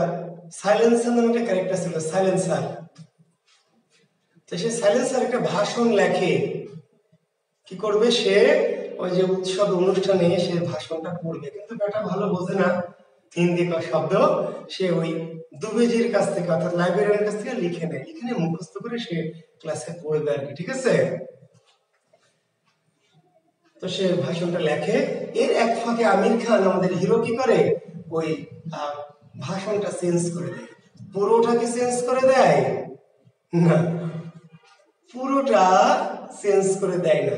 সাইলেন্সার নামে একটা ক্যারেক্টার ছিল, সাইলেন্সার। তো সে সাইলেন্সার একটা ভাষণ লেখে, কি করবে সে, ওই যে উৎসব অনুষ্ঠানে সে ভাষণটা পড়বে, কিন্তু বেটা ভালো বোঝে না হিন্দি শব্দ, সে ওই দুবেজির কাছ থেকে অর্থাৎ লাইব্রেরিয়ানের কাছ থেকে লিখে নেয়, লিখে নিয়ে মুখস্থ করে সে ক্লাসে পড়বে আর কি। ঠিক আছে, তো সে ভাষণটা লেখে, এর এক ফাঁকে আমির খান আমাদের হিরো কি করে, ওই ভাষণটা চেঞ্জ করে দেয়। পুরোটাকে চেঞ্জ করে দেয় না, পুরোটা চেঞ্জ করে দেয় না,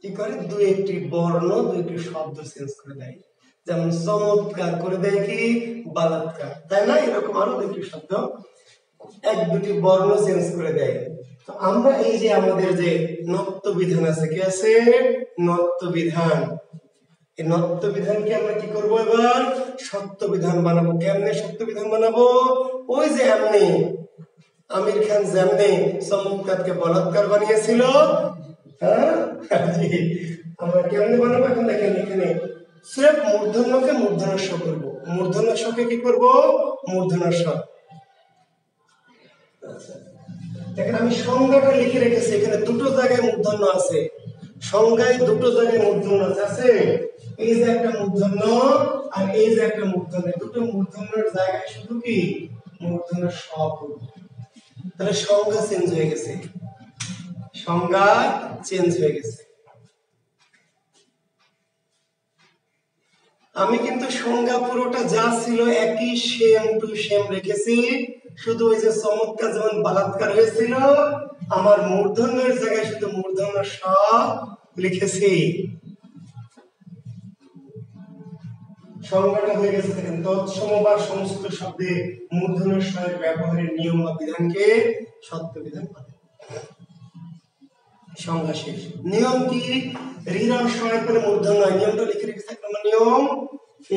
কি করে, দু একটি বর্ণ দু একটি শব্দ চেঞ্জ করে দেয়। যেমন চমৎকার করে দেয় কি বালাৎকার, তাই না? এরকম আরো দুটি শব্দ, এক দুটি বর্ণ চেঞ্জ করে দেয়। তো আমরা এই যে আমাদের যে নত্য বিধান আছে, কি আছে? নত্য বিধান। এই নত্য বিধানকে আমরা কি করব, এবার সত্য বিধান বানাবো। কেমনে সত্য বিধান বানাবো? ওই যে এমনি আমির খান যেমনি চমৎকারকে বলাৎকার বানিয়েছিল, হ্যাঁ জি, আমরা কেমনে বানাবো এখন দেখেন, এখানে সির্ফ মূর্ধন্যকে মূর্ধন্য করবো, মূর্ধন্য কে কি করবো, মূর্ধন্য। দেখেন আমি সংজ্ঞাটা লিখে রেখেছি, এখানে দুটো জায়গায় মূর্ধন্য আছে, সংজ্ঞায় দুটো জায়গায় মূর্ধন্য আছে। এই যে একটা মূর্ধন্য আর এই যে একটা মূর্ধন্য, দুটো মূর্ধন্যের জায়গায় শুধু কি মূর্ধন্য স করব, তাহলে সংজ্ঞা চেঞ্জ হয়ে গেছে, সংজ্ঞা চেঞ্জ হয়ে গেছে। আমি কিন্তু সংজ্ঞা পুরোটা যা ছিল একই সেম টু সেম রেখেছি, শুধু ওই যে চমৎকার যেমন বালাৎকার হয়েছিল, আমার মূর্ধন্যের জায়গায় শুধু মূর্ধন্য স লিখেছি, সংজ্ঞাটা হয়ে গেছে। দেখেন তৎসম বা সমস্ত শব্দে মূর্ধন্য স এর ব্যবহারের নিয়ম বা বিধানকে সত্য বিধান বলে। সংজ্ঞা শেষ। নিয়ম কি? রিরাম সয়ের পরে মূর্ধন্য হয়, নিয়মটা লিখে রেখে থাকলাম নিয়ম।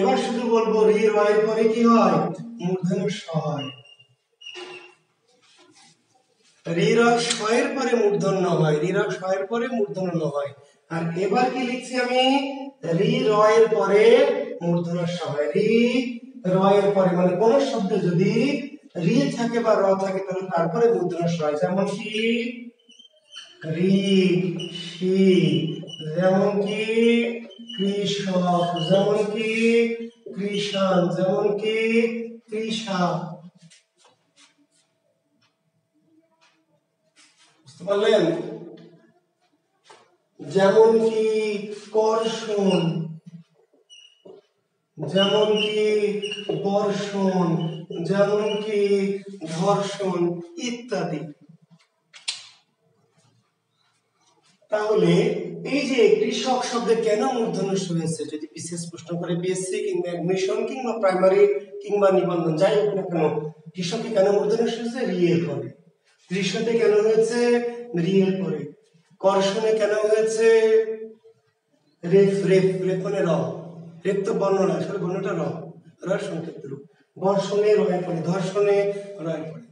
এবার শুধু বলবো রি রয়ের পরে কি হয়, মূর্ধন্য স হয়, রিরক সয়ের পরে মূর্ধন্য হয়, রিরক সয়ের পরে মূর্ধন্য হয়। আর এবার কি লিখছি আমি, রি রয়ের পরে মূর্ধন্য স হয়, রি রয়ের পরে, মানে কোন শব্দে যদি রি থাকে বা র থাকে তাহলে তারপরে মূর্ধন্য স হয়। যেমন কি রি শি, যেমন কি কৃষক, যেমন কি কৃষাণ, যেমন কি কৃষা, বুঝতে পারলেন? যেমন কি কর্ষণ, যেমন কি বর্ষণ, যেমন কি ধর্ষণ ইত্যাদি। তাহলে এই যে কৃষক শব্দে কেন মূর্ধন্য স হয়েছে, যদি বিশেষ প্রশ্ন করে বিএসসি কিংবা অ্যাডমিশন কিংবা প্রাইমারি কিংবা নিবন্ধন যাই হোক না কেন, কৃষকে কেন মূর্ধন্য স হয়েছে, রি এর পরে। কৃষকে কেন হয়েছে, রি এর পরে। কর্ষণে কেন হয়েছে, রেফ, রেফ, রেফ মানে র, রেফ তো বর্ণ না, আসলে বর্ণটা র, র সংক্ষিপ্ত রূপ। বর্ষণে রয়ের পরে, ধর্ষণে রয়ের পরে।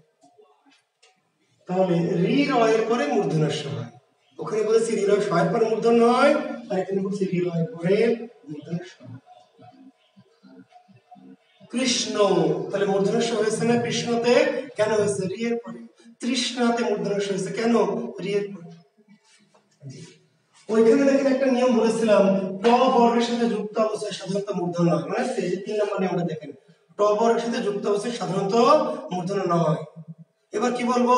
তাহলে রি রয়ের পরে মূর্ধন্য ষ হয়। ওখানে বলেছি রি রয় শয়ের পরে মূর্ধন্য হয়, আর এখানে বলছি রি রয়ের পরে মূর্ধন্য ষ। কৃষ্ণ, তাহলে মূর্ধন্য ষ হয়েছে না কৃষ্ণতে? কেন হয়েছে? রি এর পরে। তৃষ্ণাতে মূর্ধন্য ষ হয়েছে কেন? রি এর পরে। ওইখানে দেখেন একটা নিয়ম বলেছিলাম, ট বর্গের সাথে যুক্ত অবস্থায় সাধারণত মূর্ধন্য হয়। মনে আছে? 3 নম্বর নিয়মটা দেখেন, ট বর্গের সাথে যুক্ত অবস্থায় সাধারণত মূর্ধন্য নয়। এবার কি বলবো?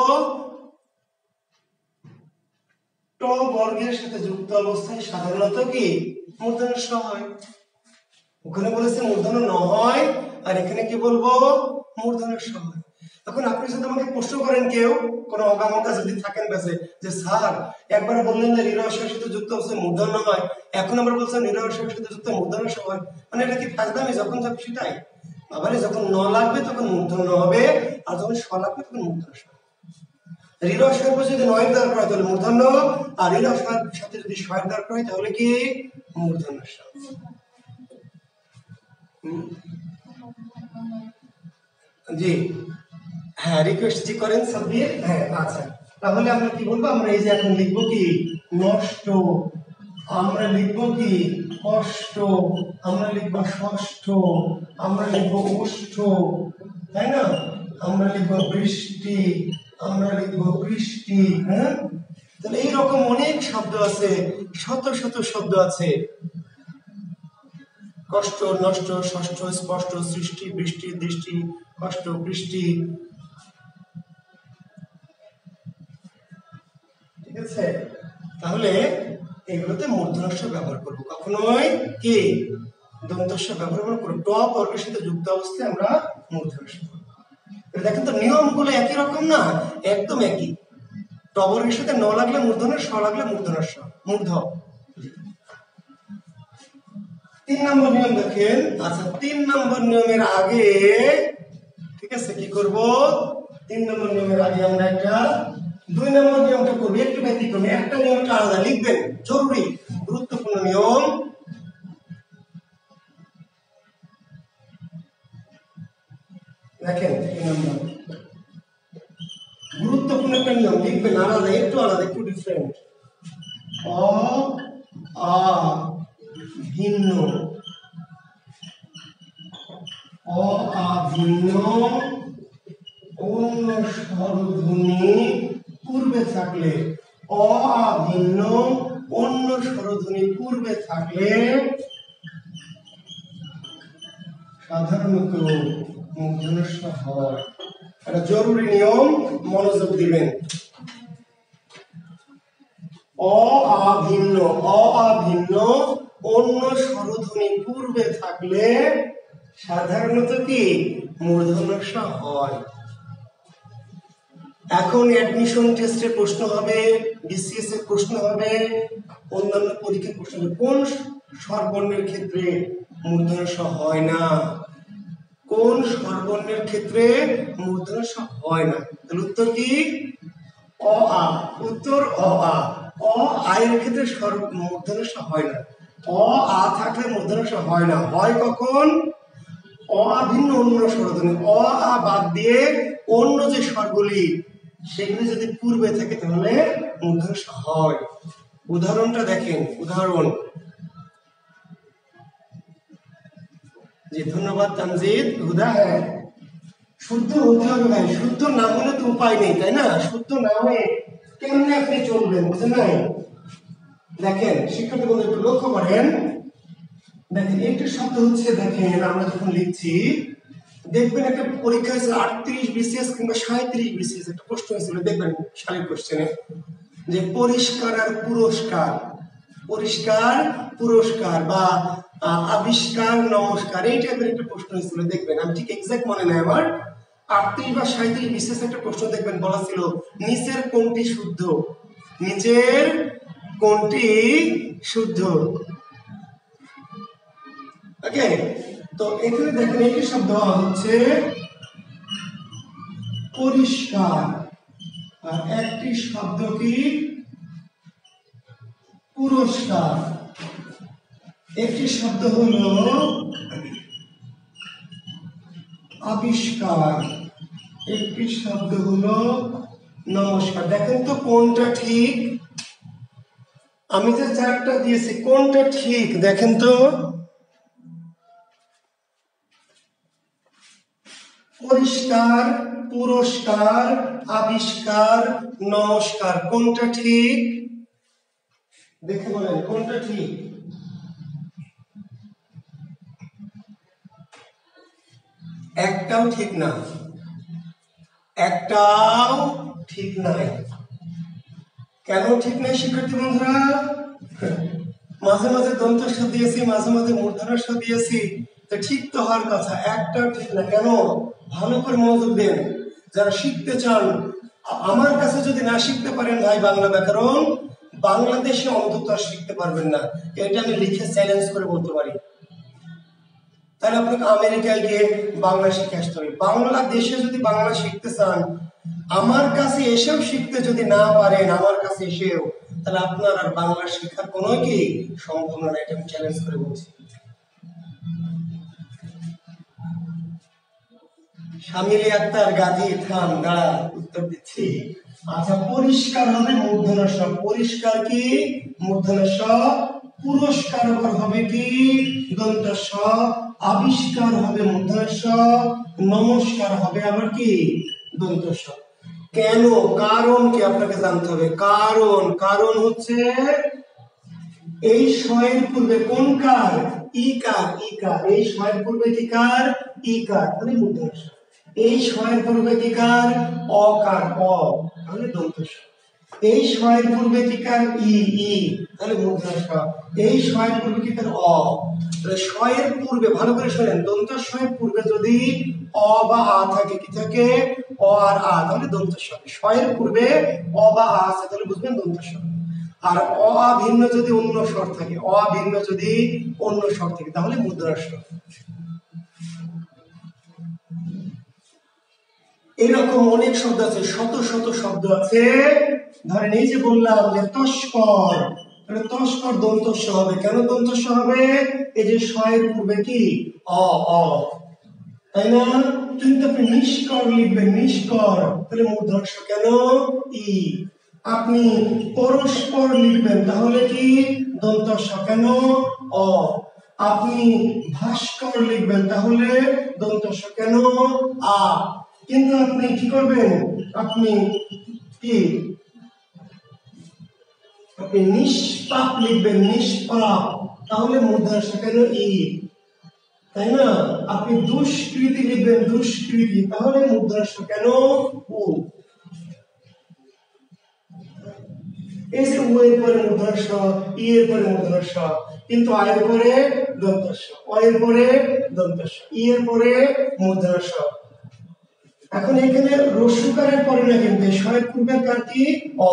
ট বর্গের সাথে যুক্ত অবস্থায় সাধারণত কি মূর্ধন্য ষ হয়। ওখানে বলেছে মূর্ধন্য ন হয়, আর এখানে কি বলবো? মূর্ধন্য ষ হয়। এখন আপনি যদি আমাকে প্রশ্ন করেন, কেউ কোন অগামকা যদি থাকেন কাছে, যে স্যার একবার বললেন যে নিরবসের সাথে যুক্ত অবস্থায় মূর্ধন্য হয়, এখন আবার বলছেন নিরবসের সাথে যুক্ত মূর্ধন্য ষ হয়, মানে এটা কি ফাজলামি? যখন যাবে সেটাই আবারে, যখন ন লাগবে তখন মূর্ধন্য হবে, আর যখন ষ লাগবে তখন মূর্ধন্য ষ। ঋরস্বর পর যদি নয়ের দরকার হয় তাহলে মূর্ধন্য, আর ঋরস্বর সাথে যদি শয়ের দরকার হয় তাহলে কি মূর্ধন্য ষ। জি হ্যাঁ, রিকোয়েস্ট জি করেন সাব্বির। হ্যাঁ আচ্ছা, তাহলে আমরা কি বলবো? আমরা এই যে এখন লিখবো কি নষ্ট, আমরা লিখবো কি কষ্ট, আমরা লিখবো ষষ্ঠ, আমরা লিখবো উষ্ঠ, তাই না? আমরা লিখবো বৃষ্টি, আমরা লিখবো বৃষ্টি। হ্যাঁ, তাহলে এইরকম অনেক শব্দ আছে, শত শত শব্দ আছে। কষ্ট, নষ্ট, ষষ্ঠ, স্পষ্ট, সৃষ্টি, বৃষ্টি, দৃষ্টি, কষ্ট, বৃষ্টি। ঠিক আছে, তাহলে এগুলোতে মূর্ধন্য ষ ব্যবহার করবো, কখনোই কি দন্ত ষ ব্যবহার করবো। ট বর্গের সাথে যুক্ত অবস্থায় আমরা মূর্ধন্য ষ। দেখেন তো নিয়মগুলো একই রকম না? একদম একই। ট বর্গের সাথে ন লাগলে মূর্ধন্য, ষ লাগলে মূর্ধন্য ষ, মূর্ধ। 3 নম্বর নিয়ম দেখেন। আচ্ছা, 3 নম্বর নিয়মের আগে, ঠিক আছে, কি করব? 3 নম্বর নিয়মের আগে আমরা একটা 2 নম্বর নিয়মটা করব, একটু ব্যতিক্রম। একটা নিয়মটা আলাদা লিখবেন, জরুরি গুরুত্বপূর্ণ নিয়ম। দেখেন 3 নম্বর গুরুত্বপূর্ণ একটা নিয়ম লিখবেন, আলাদা, একটু আলাদা, একটু ডিফারেন্ট। অ আ ভিন্ন, অ আ ভিন্ন অন্য স্বরধ্বনি পূর্বে থাকলে, অ আ ভিন্ন অন্য স্বরধ্বনি পূর্বে থাকলে সাধারণত মূর্ধন্য ষ হয়। এটা জরুরি নিয়ম, মনোযোগ দিবেন। অ আ ভিন্ন, অ আ ভিন্ন অন্য স্বরধ্বনি পূর্বে থাকলে সাধারণত কি মূর্ধন্য ষ হয়। এখন অ্যাডমিশন টেস্টের প্রশ্ন হবে, বিসিএস এর প্রশ্ন হবে, অন্যান্য পরীক্ষার প্রশ্ন হবে, কোন স্বরবর্ণের ক্ষেত্রে মূর্ধন্য ষ হয় না, কোন স্বরবর্ণের ক্ষেত্রে মূর্ধন্য ষ হয় না। তাহলে উত্তর কি? অ আ। উত্তর অ আ। অ আ এর ক্ষেত্রে মূর্ধন্য ষ হয় না। অ আ থাকলে মূর্ধন্য ষ হয় না। হয় কখন? অ আ ভিন্ন অন্য স্বরধ্বনি, অ আ বাদ দিয়ে অন্য যে স্বরগুলি সেগুলি যদি পূর্বে থাকে তাহলে মূর্ধন্য ষ হয়। উদাহরণটা দেখেন, উদাহরণ। জি ধন্যবাদ তানজিদ, হুদা। হ্যাঁ, শুদ্ধ হতে হবে ভাই, শুদ্ধ না হলে তো উপায় নেই, তাই না? শুদ্ধ না হয়ে কেমনে আপনি চলবেন, বুঝলেন নাই? দেখেন শিক্ষার্থী বন্ধু একটু লক্ষ্য করেন, দেখেন একটি শব্দ হচ্ছে, দেখেন আমরা যখন লিখছি দেখবেন একটা পরীক্ষা হয়েছে 38 বিসিএস কিংবা 37 বিসিএস, একটা প্রশ্ন হয়েছিল, দেখবেন শারীর কোশ্চেনে, যে পরিষ্কার আর পুরস্কার, পরিষ্কার পুরস্কার বা আবিষ্কার নমস্কার, এই টাইপের একটা প্রশ্ন হয়েছিল, দেখবেন। আমি ঠিক এক্সাক্ট মনে নাই আমার, 38 বা 37 বিশেষ একটা প্রশ্ন দেখবেন, বলা ছিল নিচের কোনটি শুদ্ধ, নিচের কোনটি শুদ্ধ। ওকে, তো এখানে দেখেন একটি শব্দ হচ্ছে পরিষ্কার, আর একটি শব্দ কি পুরস্কার। একটি শব্দ হলো আবিষ্কার। একটি শব্দ হলো নমস্কার। দেখেন তো কোনটা ঠিক? আমি যে চারটা দিয়েছি কোনটা ঠিক দেখেন তো। পরিষ্কার, পুরস্কার, আবিষ্কার, নমস্কার, কোনটা ঠিক? দেখে বলেন কোনটা ঠিক? একটাও ঠিক না, একটাও ঠিক নাই। কেন ঠিক নাই শিক্ষার্থী বন্ধুরা? মাঝে মাঝে দন্তস্ব দিয়েছি, মাঝে মাঝে মূর্ধন্য দিয়েছি, তো ঠিক তো হওয়ার কথা, একটাও ঠিক না। কেন? ভালো করে মনোযোগ দেন। যারা শিখতে চান, আমার কাছে যদি না শিখতে পারেন ভাই বাংলা ব্যাকরণ, বাংলাদেশে অন্তত আর শিখতে পারবেন না। এটা আমি লিখে চ্যালেঞ্জ করে বলতে পারি। তাহলে আপনাকে আমেরিকায় গিয়ে বাংলা শিখে আসতে হবে। বাংলাদেশে যদি বাংলা শিখতে চান, আমার কাছে এসেও শিখতে যদি না পারেন, আমার কাছে এসেও, তাহলে আপনার আর বাংলা শেখার কোনো কি সম্ভব না। এটা আমি চ্যালেঞ্জ করে বলছি। শামিলি আক্তার গাজী থাম দাঁড়া, উত্তর দিচ্ছি। আচ্ছা, পরিষ্কার হবে মূর্ধন্য ষ। পরিষ্কার কি? মূর্ধন্য ষ। পুরস্কার হবে কি? দন্ত স। আবিষ্কার হবে মূর্ধন্য ষ। নমস্কার হবে আবার কি? দন্ত স। কেন? কারণ কি আপনাকে জানতে হবে। কারণ, কারণ হচ্ছে এই শয়ের পূর্বে কোন কার? ইকার। ইকার। এই শয়ের পূর্বে কি কার? ইকার, মানে মূর্ধন্য ষ। এই শয়ের পূর্বে কি কার? অকার, অ, তাহলে দন্ত স। এই শয়ের পূর্বে কি কার? ই, ই, তাহলে মূর্ধন্য ষ। এই শয়ের পূর্বে কি কার? অ। তাহলে শয়ের পূর্বে ভালো করে শুনেন, দন্ত শয়ের পূর্বে যদি অ বা আ থাকে, কি থাকে? অ আর আ, তাহলে দন্ত স। শয়ের পূর্বে অ বা আ আছে, তাহলে বুঝবেন দন্ত স। আর অ ভিন্ন যদি অন্য স্বর থাকে, অ ভিন্ন যদি অন্য স্বর থাকে, তাহলে মূর্ধন্য ষ। এরকম অনেক শব্দ আছে, শত শত শব্দ আছে। ধরেন এই যে বললাম যে তস্কর, তাহলে তস্কর দন্ত স হবে। কেন দন্ত স হবে? এই যে শয়ের পূর্বে কি? অ, অ, তাই না? কিন্তু আপনি নিষ্কর লিখবেন, নিষ্কর, তাহলে মূর্ধন্য ষ। কেন? ই। আপনি পরস্পর লিখবেন, তাহলে কি? দন্ত স। কেন? অ। আপনি ভাস্কর লিখবেন, তাহলে দন্ত স। কেন? আ। কিন্তু আপনি কি করবেন? আপনি কি? আপনি নিষ্পাপ লিখবেন, নিষ্পাপ, তাহলে মূর্ধন্য ষ। কেন? ই, তাই না? আপনি দুষ্কৃতি লিখবেন, দুষ্কৃতি, তাহলে মূর্ধন্য ষ। কেন? উ। এই যে উ এর পরে মূর্ধন্য ষ, ই এর পরে মূর্ধন্য ষ, কিন্তু আ এর পরে দন্ত স, অ এর পরে দন্ত স, ই এর পরে মূর্ধন্য ষ। এখন এখানে রস্যকারের পরে না, কিন্তু শয়ের পূর্বের কার কি? অ।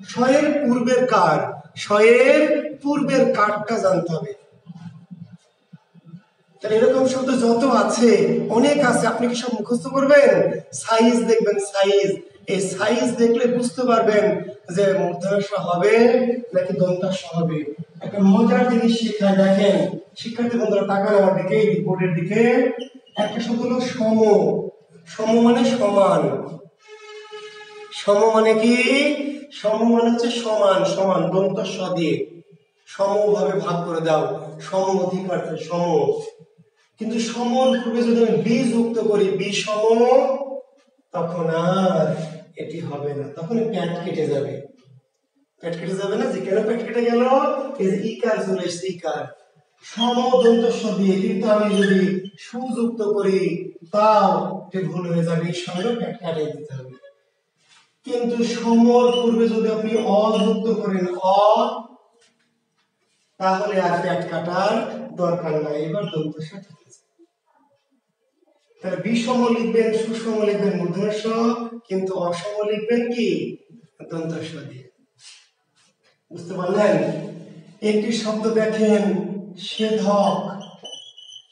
শয়ের পূর্বের কার? শয়ের পূর্বের কারটা জানতে হবে। তাহলে এরকম শব্দ যত আছে, অনেক আছে, আপনি কি সব মুখস্থ করবেন? সাইজ দেখবেন, সাইজ, এই সাইজ দেখলে বুঝতে পারবেন যে মূর্ধন্য ষ হবে নাকি দন্ত স হবে। একটা মজার জিনিস শেখায়, দেখেন শিক্ষার্থী বন্ধুরা তাকান আমার দিকে, এই বোর্ডের দিকে। একটা শব্দ হলো সম। সম মানে সমান। সম মানে কি? সম মানে হচ্ছে সমান, সমান, দন্ত স দিয়ে সমভাবে ভাগ করে দাও, সম অধিকার, সম। কিন্তু সমর পূর্বে যদি আমি বি যুক্ত করি, বিষম, তখন আর এটি হবে না, তখন প্যাট কেটে যাবে। প্যাট কেটে যাবে না? যে কেন প্যাট কেটে গেল? এই যে ইকার চলে এসছে, ইকার সম দন্ত স দিয়ে। কিন্তু আমি যদি সুযুক্ত করি, তাও ভুল হয়ে যাবে, এই সঙ্গে প্যাট কাটিয়ে দিতে হবে। কিন্তু সমর পূর্বে যদি আপনি অযুক্ত করেন, অ, তাহলে আর প্যাট কাটার দরকার নাই। এবার দন্ত স ঠিক আছে। তাহলে বিষম লিখবেন, সুষম লিখবেন মূর্ধন্য ষ, কিন্তু অসম লিখবেন কি? দন্ত স দিয়ে। বুঝতে পারলেন? একটি শব্দ দেখেন, সেধক।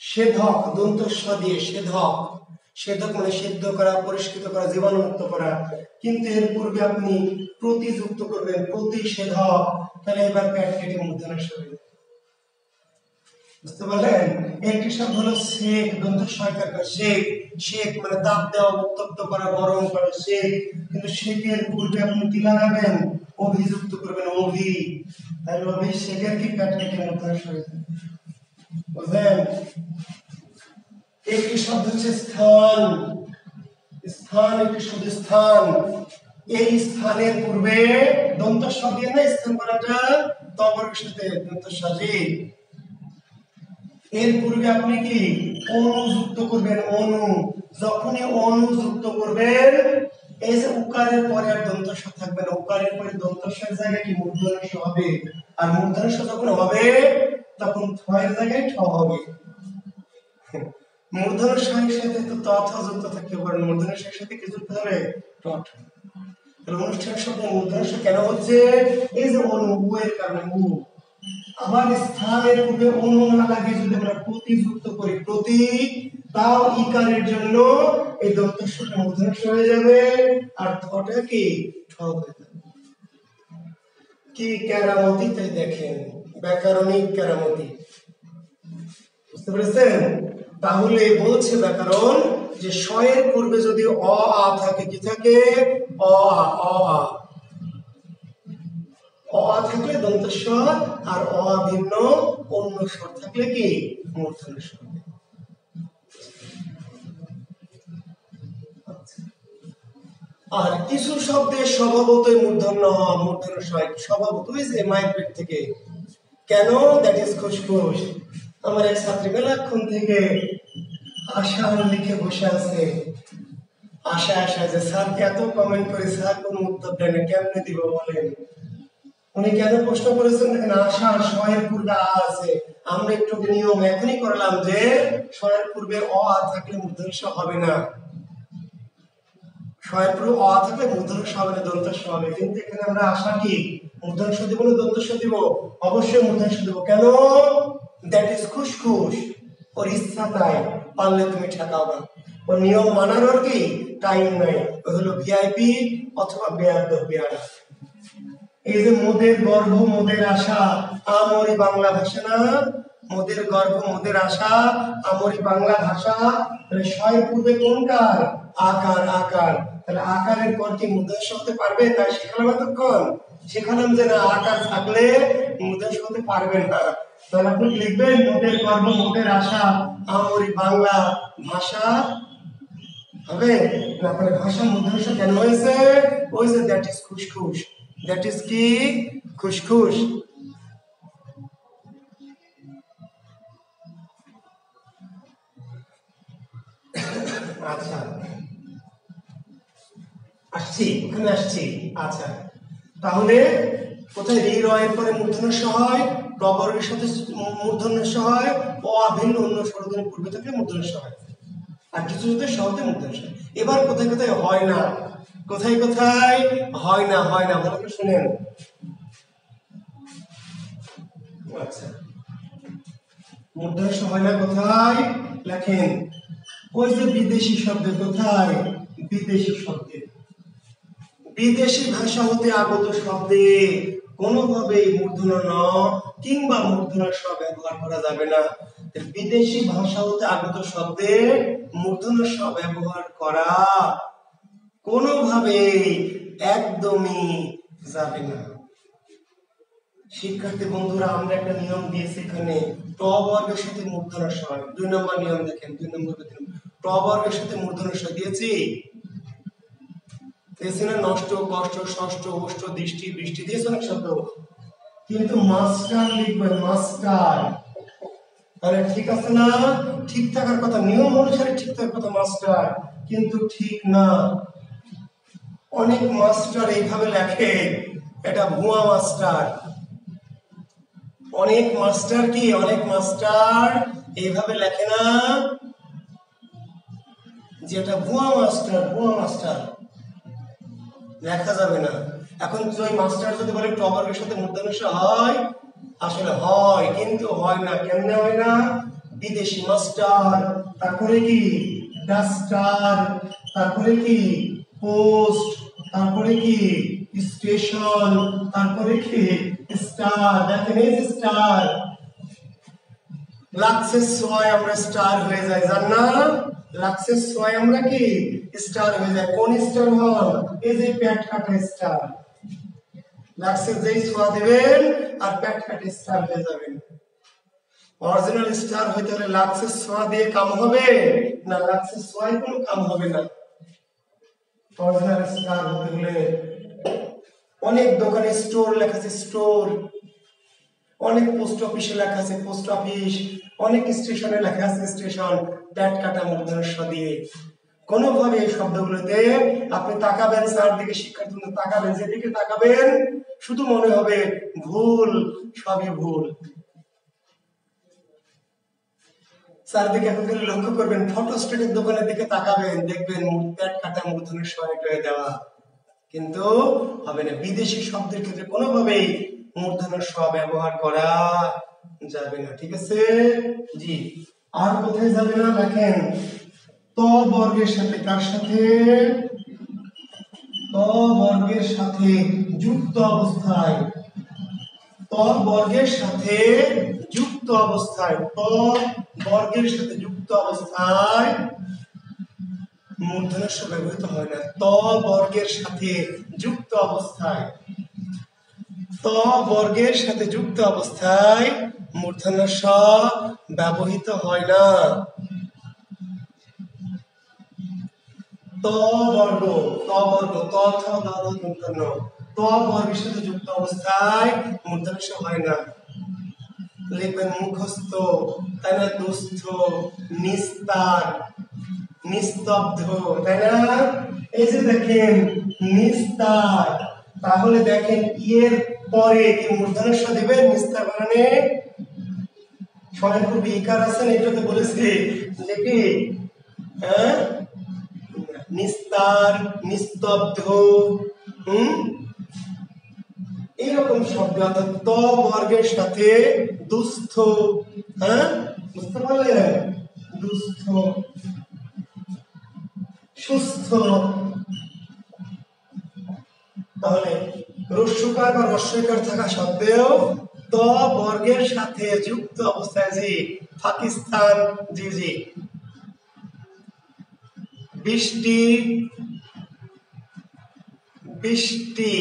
সেধক দন্ত স দিয়ে, সেধক। সেধক মানে সিদ্ধ করা, পরিষ্কৃত করা, জীবাণুমুক্ত করা। কিন্তু এর পূর্বে আপনি প্রতিযুক্ত করবেন, প্রতিষেধক, তাহলে এবার প্যাট কেটে মূর্ধন্য স হবে। বুঝতে পারলেন? একটি শব্দ হলো শেক, দন্ত সয়কার শেক। শেক মানে তাপ দেওয়া, উত্তপ্ত করা, গরম করা, শেক। কিন্তু শেকের পূর্বে আপনি কি লাগাবেন? অভিযুক্ত করবেন, অভি। তাহলে অভি শেকের কি কাটলে মূর্ধন্য স হয়ে যাবে। বুঝলেন? একটি শব্দ হচ্ছে স্থান। স্থান একটি শব্দ, স্থান। এই স্থানের পূর্বে দন্ত স দিয়ে না স্থান করাটা তবর্গের সাথে দন্ত সাজি। এর পূর্বে আপনি কি অনুযুক্ত করবেন, অনু। যখনই অনুযুক্ত করবেন, এই যে উকারের পরে আর দন্ত স থাকবে না, উকারের পরে দন্ত সর জায়গায় কি মূর্ধন্য স হবে। আর মূর্ধন্য স যখন হবে তখন থয়ের জায়গায় ঠ হবে। মূর্ধন্য স-এর সাথে তো তথ যুক্ত থাকতে পারে, মূর্ধন্য স-এর সাথে কি যুক্ত হবে? টঠ। অনুষ্ঠান শব্দ মূর্ধন্য স কেন হচ্ছে? এই যে অনু, উ এর কারণে, উ। আবার স্থানের পূর্বে অনু না লাগে যদি আমরা প্রতি যুক্ত করি, প্রতি, তাও ইকারের জন্য এই দন্ত স্বরটা মূর্ধন্য স হয়ে যাবে আর থটা কি ঠ হয়ে যাবে। কি কেরামতি তাই দেখেন, ব্যাকরণিক কেরামতি। বুঝতে পেরেছেন? তাহলে বলছে ব্যাকরণ যে স এর পূর্বে যদি অ আ থাকে, কি থাকে? অ আ, অ আ। অ আ থাকলে দন্ত স, আর অ আ ভিন্ন অন্য স্বর থাকলে কি মূর্ধন্য স। আর কিছু শব্দের স্বভাবতই মূর্ধন্য হয়, মূর্ধন্য স স্বভাবত, ওই যে মায়ের পেট থেকে। কেন? দ্যাট ইজ খুশখুশ। আমার এক ছাত্রী মেলাক্ষণ থেকে আশা লিখে বসে আছে, আশা আশা যে স্যারকে এত কমেন্ট করে স্যার কোন উত্তর দেয় না, কেমনে দিব বলেন? উনি কেন প্রশ্ন করেছেন দেখেন, আশা স-এর পূর্বে আ আছে। আমরা একটু নিয়ম এখনই করলাম যে স-এর পূর্বে অ আ থাকলে মূর্ধন্য স হবে না। স-এর পূর্বে অ আ থাকলে মূর্ধন্য স হবে না, দন্ত স হবে। কিন্তু এখানে আমরা আশা কি মূর্ধন্য স দিব না দন্ত স দিব? অবশ্যই মূর্ধন্য স দিব। কেন? That is খুশখুশ। ওর ইচ্ছা তাই, পারলে তুমি ঠেকাও না। ওর নিয়ম মানার ওর কি টাইম নাই। ও হলো ভিআইপি অথবা বেয়াদব, বেয়াদব। এই যে মোদের গর্ভ মোদের আশা, আমরি বাংলা ভাষা না? মোদের গর্ভ মোদের আশা, আমরি বাংলা ভাষা। তাহলে স-এর পূর্বে কোনকার? আকার, আকার। তাহলে আকারের পর কি মূর্ধন্য স হতে পারবে? তাই শিখালাম এতক্ষণ। শিখালাম যে না, আকার থাকলে মূর্ধন্য স হতে পারবে না। তাহলে আপনি লিখবেন মোদের গর্ভ মোদের আশা, আমরি বাংলা ভাষা হবে না। তাহলে ভাষা মূর্ধন্য স কেন হয়েছে? ওই যে দ্যাট ইজ খুশখুশ। দ্যাট ইজ কি খুশখুশ। আচ্ছা, আসছি, ওখানে আসছি। আচ্ছা, তাহলে কোথায় রি র এর পরে মূর্ধন্য স হয়, ট বর্গের সাথে মূর্ধন্য স হয়, অ ভিন্ন অন্য স্বরধ্বনি পূর্বে থেকে মূর্ধন্য স হয়, আর কিছু যদি সহজে মূর্ধন্য স। এবার কোথায় কোথায় হয় না, কোথায় কোথায় হয় না, হয় না ভালো করে শুনেন। আচ্ছা, মূর্ধন্য স হয় না কোথায় লেখেন? ওই যে বিদেশি শব্দ, কোথায়? বিদেশি শব্দে, বিদেশি ভাষা হতে আগত শব্দে কোনোভাবেই মূর্ধন্য ন কিংবা মূর্ধন্য স ব্যবহার করা যাবে না। বিদেশি ভাষা হতে আগত শব্দে মূর্ধন্য স ব্যবহার করা কোনোভাবেই একদমই যাবে না। শিক্ষার্থী বন্ধুরা, আমরা একটা নিয়ম দিয়েছি এখানে, ট বর্গের সাথে মূর্ধন্য স। 2 নম্বর নিয়ম দেখেন, 2 নম্বর ট বর্গের সাথে মূর্ধন্য স দিয়েছি। এখানে নষ্ট, কষ্ট, ষষ্ঠ, অষ্ট, দৃষ্টি, বৃষ্টি দিয়েছে অনেক শব্দ। কিন্তু মাস্টার লিখবেন, মাস্টার। তাহলে ঠিক আছে না? ঠিক থাকার কথা, নিয়ম অনুসারে ঠিক থাকার কথা মাস্টার, কিন্তু ঠিক না। অনেক মাস্টার এইভাবে লেখে, এটা ভুয়া মাস্টার। অনেক মাস্টার কি, অনেক মাস্টার এইভাবে লেখে না, যেটা ভুয়া মাস্টার, ভুয়া মাস্টার লেখা যাবে না। এখন ওই মাস্টার যদি বলে ট বর্গের সাথে মূর্ধন্য স হয়, আসলে হয়, কিন্তু হয় না। কেমনে হয় না? বিদেশি মাস্টার, তারপরে কি ডাস্টার, তারপরে কি পোস্ট, তারপরে কি স্টেশন, তারপরে কি স্টার। দেখেন এই যে স্টার, লাক্সের সোয় আমরা স্টার হয়ে যাই, জান না? লাক্সের সোয় আমরা কি স্টার হয়ে যায়। কোন স্টার হল? এই যে পেট কাটা স্টার। লাক্সের যেই সোয়া দিবেন আর পেট কাটা স্টার হয়ে যাবেন। অরিজিনাল স্টার হইতে হলে লাক্সের সোয়া দিয়ে কাম হবে না, লাক্সের সোয়ায় কোনো কাম হবে না। অরিজিনাল স্টার হতে হলে অনেক দোকানে স্টোর লেখা আছে স্টোর, অনেক পোস্ট অফিসে লেখা আছে পোস্ট অফিস, অনেক স্টেশনে লেখা আছে স্টেশন, প্যাট কাটা মূর্ধন্য দিয়ে। কোনোভাবে এই শব্দগুলোতে আপনি তাকাবেন, চারদিকে শিক্ষার্থী তাকাবেন, যেদিকে তাকাবেন শুধু মনে হবে ভুল, সবই ভুল। চারদিকে এখন লক্ষ্য করবেন, ফটোস্টেটের দোকানের দিকে তাকাবেন, দেখবেন প্যাট কাটা মূর্ধন্য হয়ে দেওয়া, কিন্তু হবে না। বিদেশি শব্দের ক্ষেত্রে কোনোভাবেই মূর্ধন্য স ব্যবহার করা যাবে না, ঠিক আছে? জি। আর কোথায় যাবে না দেখেন, ত বর্গের সাথে, কার সাথে? ত বর্গের সাথে যুক্ত অবস্থায়, ত বর্গের সাথে যুক্ত অবস্থায়, ত বর্গের সাথে যুক্ত অবস্থায় মূর্ধন্য স ব্যবহৃত হয় না। ত বর্গের সাথে যুক্ত অবস্থায়, ত বর্গের সাথে যুক্ত অবস্থায় মূর্ধন্য স ব্যবহৃত হয় না। ত বর্গ, ত বর্গ, ত থ দ দ মূর্ধন্য, ত বর্গের সাথে যুক্ত অবস্থায় মূর্ধন্য স হয় না। লিখবেন মুখস্থ, তাই না? দুস্থ, নিস্তার, নিস্তব্ধ, তাই না? এই যে দেখেন নিস্তার, তাহলে দেখেন এর পরে কি মূর্ধন্য স দিবেন নিস্তার বানানে? স্বরের পূর্বে ইকার আছে না, এটাতে বলেছি যে কি নিস্তার, নিস্তব্ধ, এইরকম শব্দ, অর্থাৎ ত বর্গের সাথে দুস্থ, বুঝতে পারলেন? দুস্থ, সুস্থ। তাহলে রস্যকার বা রস্যকার থাকা সত্ত্বেও ত বর্গের সাথে যুক্ত অবস্থায়, জি পাকিস্তান, জি জি, বৃষ্টি, বৃষ্টি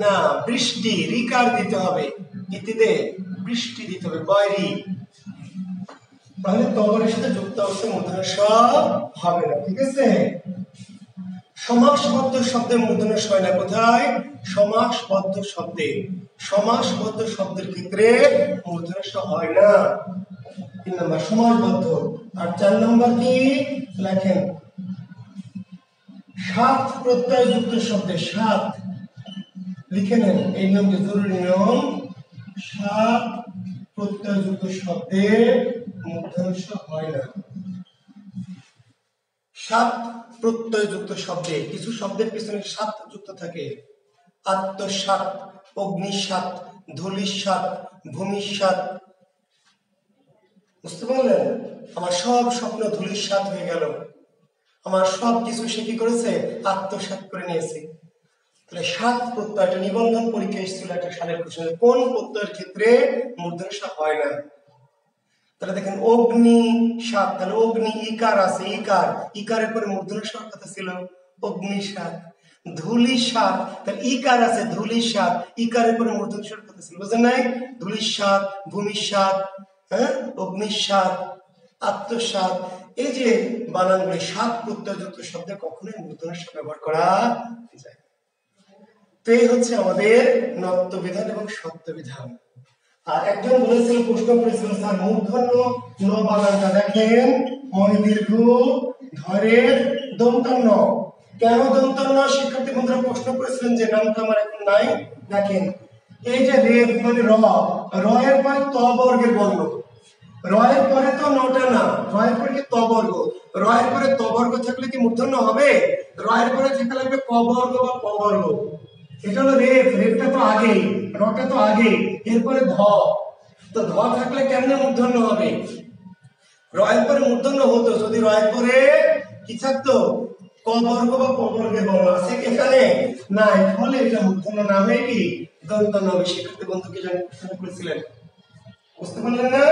না, বৃষ্টি রিকার দিতে হবে, ইতিতে বৃষ্টি দিতে হবে, বয়রি। তাহলে তবরের সাথে যুক্ত অবস্থায় মূর্ধন্য স হবে না, ঠিক আছে? সমাসবদ্ধ শব্দে মূর্ধন্য স হয় না। কোথায়? সমাসবদ্ধ শব্দে, সমাসবদ্ধ শব্দের ক্ষেত্রে মূর্ধন্য স হয় না। 3 নম্বর সমাসবদ্ধ। আর 4 নম্বর কি লেখেন, সাত প্রত্যয় যুক্ত শব্দে, সাত লিখে নেন, এই নিয়মটি জরুরি নিয়ম, সাত প্রত্যয় যুক্ত শব্দে মূর্ধন্য স হয় না। সাত প্রত্যয় যুক্ত শব্দে, কিছু শব্দের পিছনে সাত যুক্ত থাকে, আত্মসাৎ, অগ্নিসাৎ, ধূলিসাৎ, ভূমিসাৎ। বুঝতে পারলেন? আমার সব স্বপ্ন ধূলিসাৎ হয়ে গেল, আমার সব কিছু সে কি করেছে? আত্মসাৎ করে নিয়েছে। তাহলে সাত প্রত্যয়টা নিবন্ধন পরীক্ষা এসেছিল একটা সালের কোশ্চেন, কোন প্রত্যয়ের ক্ষেত্রে মূর্ধন্য স হয় না? তাহলে দেখেন অগ্নি সাত, তাহলে অগ্নি ইকার আছে, ইকার, ইকারের পরে মূর্ধন্য স কথা ছিল অগ্নি সাত। ধূলি সাত, তাহলে ইকার আছে ধূলি সাত, ইকারের পরে মূর্ধন্য স কথা ছিল, বুঝেন নাই? ধূলি সাত, ভূমি সাত, অগ্নি সাত, আত্মসাৎ। এই যে বানানগুলি সাত প্রত্যয়যুক্ত শব্দে কখনোই মূর্ধন্য স ব্যবহার করা যায়। তো এই হচ্ছে আমাদের নত্ব বিধান এবং সত্য বিধান। আর একজন বলেছিল, প্রশ্ন করেছিল, স্যার মূর্ধন্য ন বানানটা দেখেন, মনে দীর্ঘ, ধরের দন্তন্য, কেন দন্তন্য? শিক্ষার্থী বন্ধুরা প্রশ্ন করেছিলেন, যে নামটা আমার এখন নাই। দেখেন এই যে রেফ মানে র, র এর পরে ত বর্গের বর্ণ, র এর পরে তো নটা না, র এর পরে কি ত বর্গ, র এর পরে ত বর্গ থাকলে কি মূর্ধন্য হবে? র এর পরে থাকা লাগবে ক বর্গ বা প বর্গ। এটা হলো রেফ, রেফটা তো আগে, রটা তো আগে, এরপরে ধ, তো ধ থাকলে কেমনে মূর্ধন্য হবে? র এর পরে মূর্ধন্য হতো যদি র এর পরে কি থাকতো? ক বর্গ বা প বর্গের বর্ণ আছে এখানে নাই, ফলে এটা মূর্ধন্য না হয়ে কি দন্তন্য হবে। শিক্ষার্থী বন্ধুকে জানি প্রশ্ন করেছিলেন। বুঝতে পারলেন না?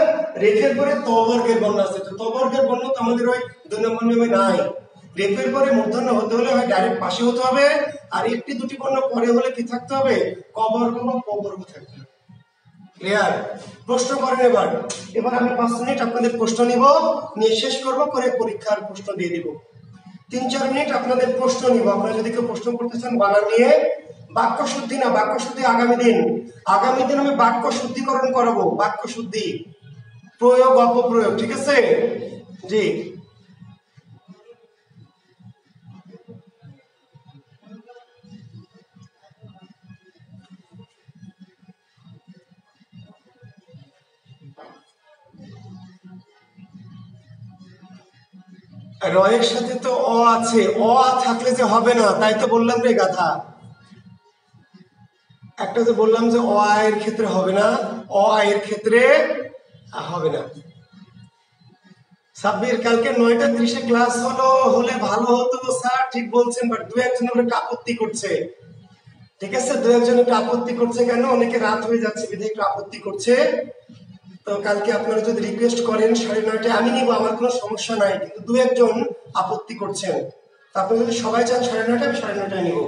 রেফের পরে ত বর্গের বর্ণ আছে, তো ত বর্গের বর্ণ তো আমাদের ওই 2 নম্বর নিয়মে নাই। রেফের পরে মূর্ধন্য হতে হলে হয় ডাইরেক্ট পাশে হতে হবে, আর একটি দুটি বর্ণ পরে হলে কি থাকতে হবে? ক বর্গ বা প বর্গ থাকতে হবে। ক্লিয়ার? প্রশ্ন করেন এবার। এবার আমি 5 মিনিট আপনাদের প্রশ্ন নিব, নিয়ে শেষ করব, করে পরীক্ষার প্রশ্ন দিয়ে দিব। 3-4 মিনিট আপনাদের প্রশ্ন নিব। আপনারা যদি কেউ প্রশ্ন করতে চান বানান নিয়ে। বাক্য শুদ্ধি না, বাক্য শুদ্ধি আগামী দিন। আগামী দিন আমি বাক্য শুদ্ধিকরণ করাবো, বাক্য শুদ্ধি, প্রয়োগ অপপ্রয়োগ, ঠিক আছে? জি। রয়ের সাথে তো অ আছে, অ থাকলে যে হবে না, তাই তো বললাম রে গাধা। একটা যে বললাম যে অ আয়ের ক্ষেত্রে হবে না, অ আয়ের ক্ষেত্রে হবে না। সাব্বির, কালকে 9:30 ক্লাস হলে ভালো হতো স্যার, ঠিক বলছেন, বাট 2-1 জন একটু আপত্তি করছে। ঠিক আছে, 2-1 জন একটু আপত্তি করছে। কেন? অনেকে রাত হয়ে যাচ্ছে বিধে একটু আপত্তি করছে। তো কালকে আপনারা যদি রিকোয়েস্ট করেন 9:30 আমি নিব, আমার কোনো সমস্যা নাই, কিন্তু 2-1 জন আপত্তি করছেন। আপনারা যদি সবাই চান 9:30 আমি 9:30 নিব।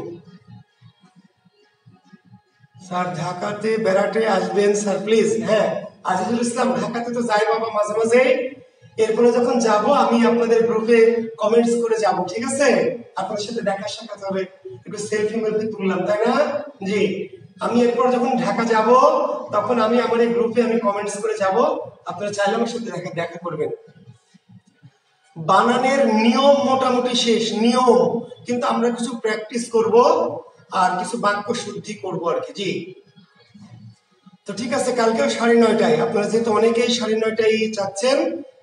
স্যার ঢাকাতে বেড়াতে আসবেন স্যার প্লিজ? হ্যাঁ, আজিজুল ইসলাম, ঢাকাতে তো যাই বাবা মাঝে মাঝে। এরপরে যখন যাব আমি আপনাদের গ্রুপে কমেন্টস করে যাব, ঠিক আছে? আপনাদের সাথে দেখা সাক্ষাৎ হবে, একটু সেলফি মেলফি তুললাম, তাই না? জি। আমি এরপর যখন ঢাকা যাব তখন আমি আমার এই গ্রুপে আমি কমেন্টস করে যাব, আপনারা চাইলে আমার সাথে দেখা করবেন। বানানের নিয়ম মোটামুটি শেষ, নিয়ম, কিন্তু আমরা কিছু প্র্যাকটিস করব আর কিছু বাক্য শুদ্ধি করব আর কি। জি। তো ঠিক আছে, কালকেও 9:30, আপনারা যেহেতু অনেকেই 9:30 চাচ্ছেন,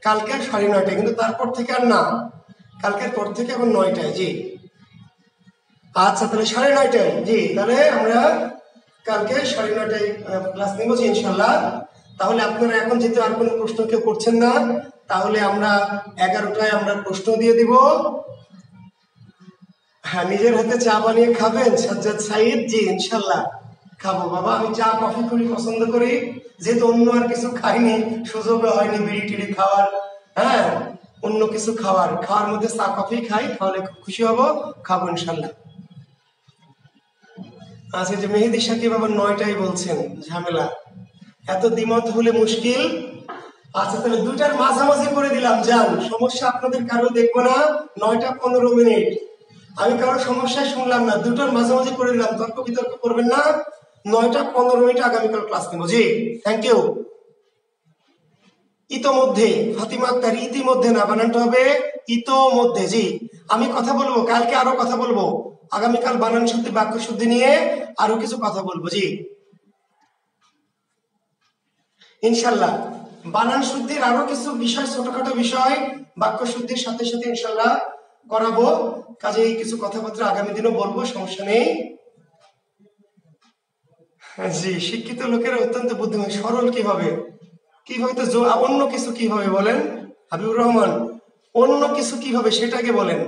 কালকে 9:30, কিন্তু তারপর থেকে আর না, কালকের পর থেকে এখন 9টায়। জি। আচ্ছা, তাহলে 9:30। জি, তাহলে আমরা কালকে 9:30 ক্লাস নেব ইনশাল্লাহ। তাহলে আপনারা এখন যেহেতু আর কোনো প্রশ্ন কেউ করছেন না, তাহলে আমরা 11টায় আমরা প্রশ্ন দিয়ে দিব। হ্যাঁ, নিজের হাতে চা বানিয়ে খাবেন সাজ্জাদ সাইদ? জি ইনশাল্লাহ খাবো বাবা, আমি চা কফি খুবই পছন্দ করি, যেহেতু অন্য আর কিছু খাইনি, সুযোগও হয়নি বিড়ি টিড়ি খাওয়ার। হ্যাঁ, অন্য কিছু খাওয়ার মধ্যে চা কফি খাই, তাহলে খুব খুশি হব, খাবো ইনশাল্লাহ। আজকে যে মেহেদি সাকিব আবার 9টায় বলছেন, ঝামেলা, এত দ্বিমত হলে মুশকিল। আচ্ছা, তাহলে 2টার মাঝামাঝি করে দিলাম, যান, সমস্যা আপনাদের কারো দেখবো না। 9:15। আমি কারোর সমস্যায় শুনলাম না, 2টার মাঝামাঝি করে দিলাম, তর্ক বিতর্ক করবেন না। 9:15 আগামীকাল ক্লাস নেব। জি, থ্যাংক ইউ। ইতোমধ্যে, ফাতিমা আক্তার, ইতিমধ্যে না, বানানটা হবে ইতোমধ্যে। জি, আমি কথা বলবো কালকে, আরো কথা বলবো আগামীকাল, বানান শুদ্ধি বাক্য শুদ্ধি নিয়ে আরো কিছু কথা বলবো। জি ইনশাল্লাহ, বানান শুদ্ধির আরো কিছু বিষয়, ছোটখাটো বিষয় বাক্য শুদ্ধির সাথে সাথে ইনশাল্লাহ করাবো। কাজে কিছু কথাবার্তা আগামী দিনও বলবো, সমস্যা নেই। জি, শিক্ষিত লোকেরা অত্যন্ত বুদ্ধিমান, সরল কিভাবে, কিভাবে তো অন্য কিছু কিভাবে বলেন হাবিবুর রহমান, অন্য কিছু কিভাবে সেটাকে বলেন।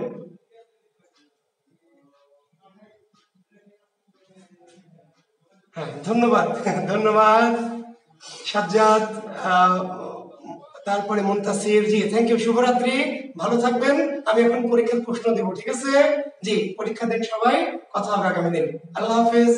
হ্যাঁ, ধন্যবাদ ধন্যবাদ সাজ্জাদ, তারপরে মুনতাসির। জি থ্যাংক ইউ, শুভরাত্রি, ভালো থাকবেন। আমি এখন পরীক্ষার প্রশ্ন দেব, ঠিক আছে? জি, পরীক্ষা দেন সবাই, কথা হবে আগামী দিন। আল্লাহ হাফেজ।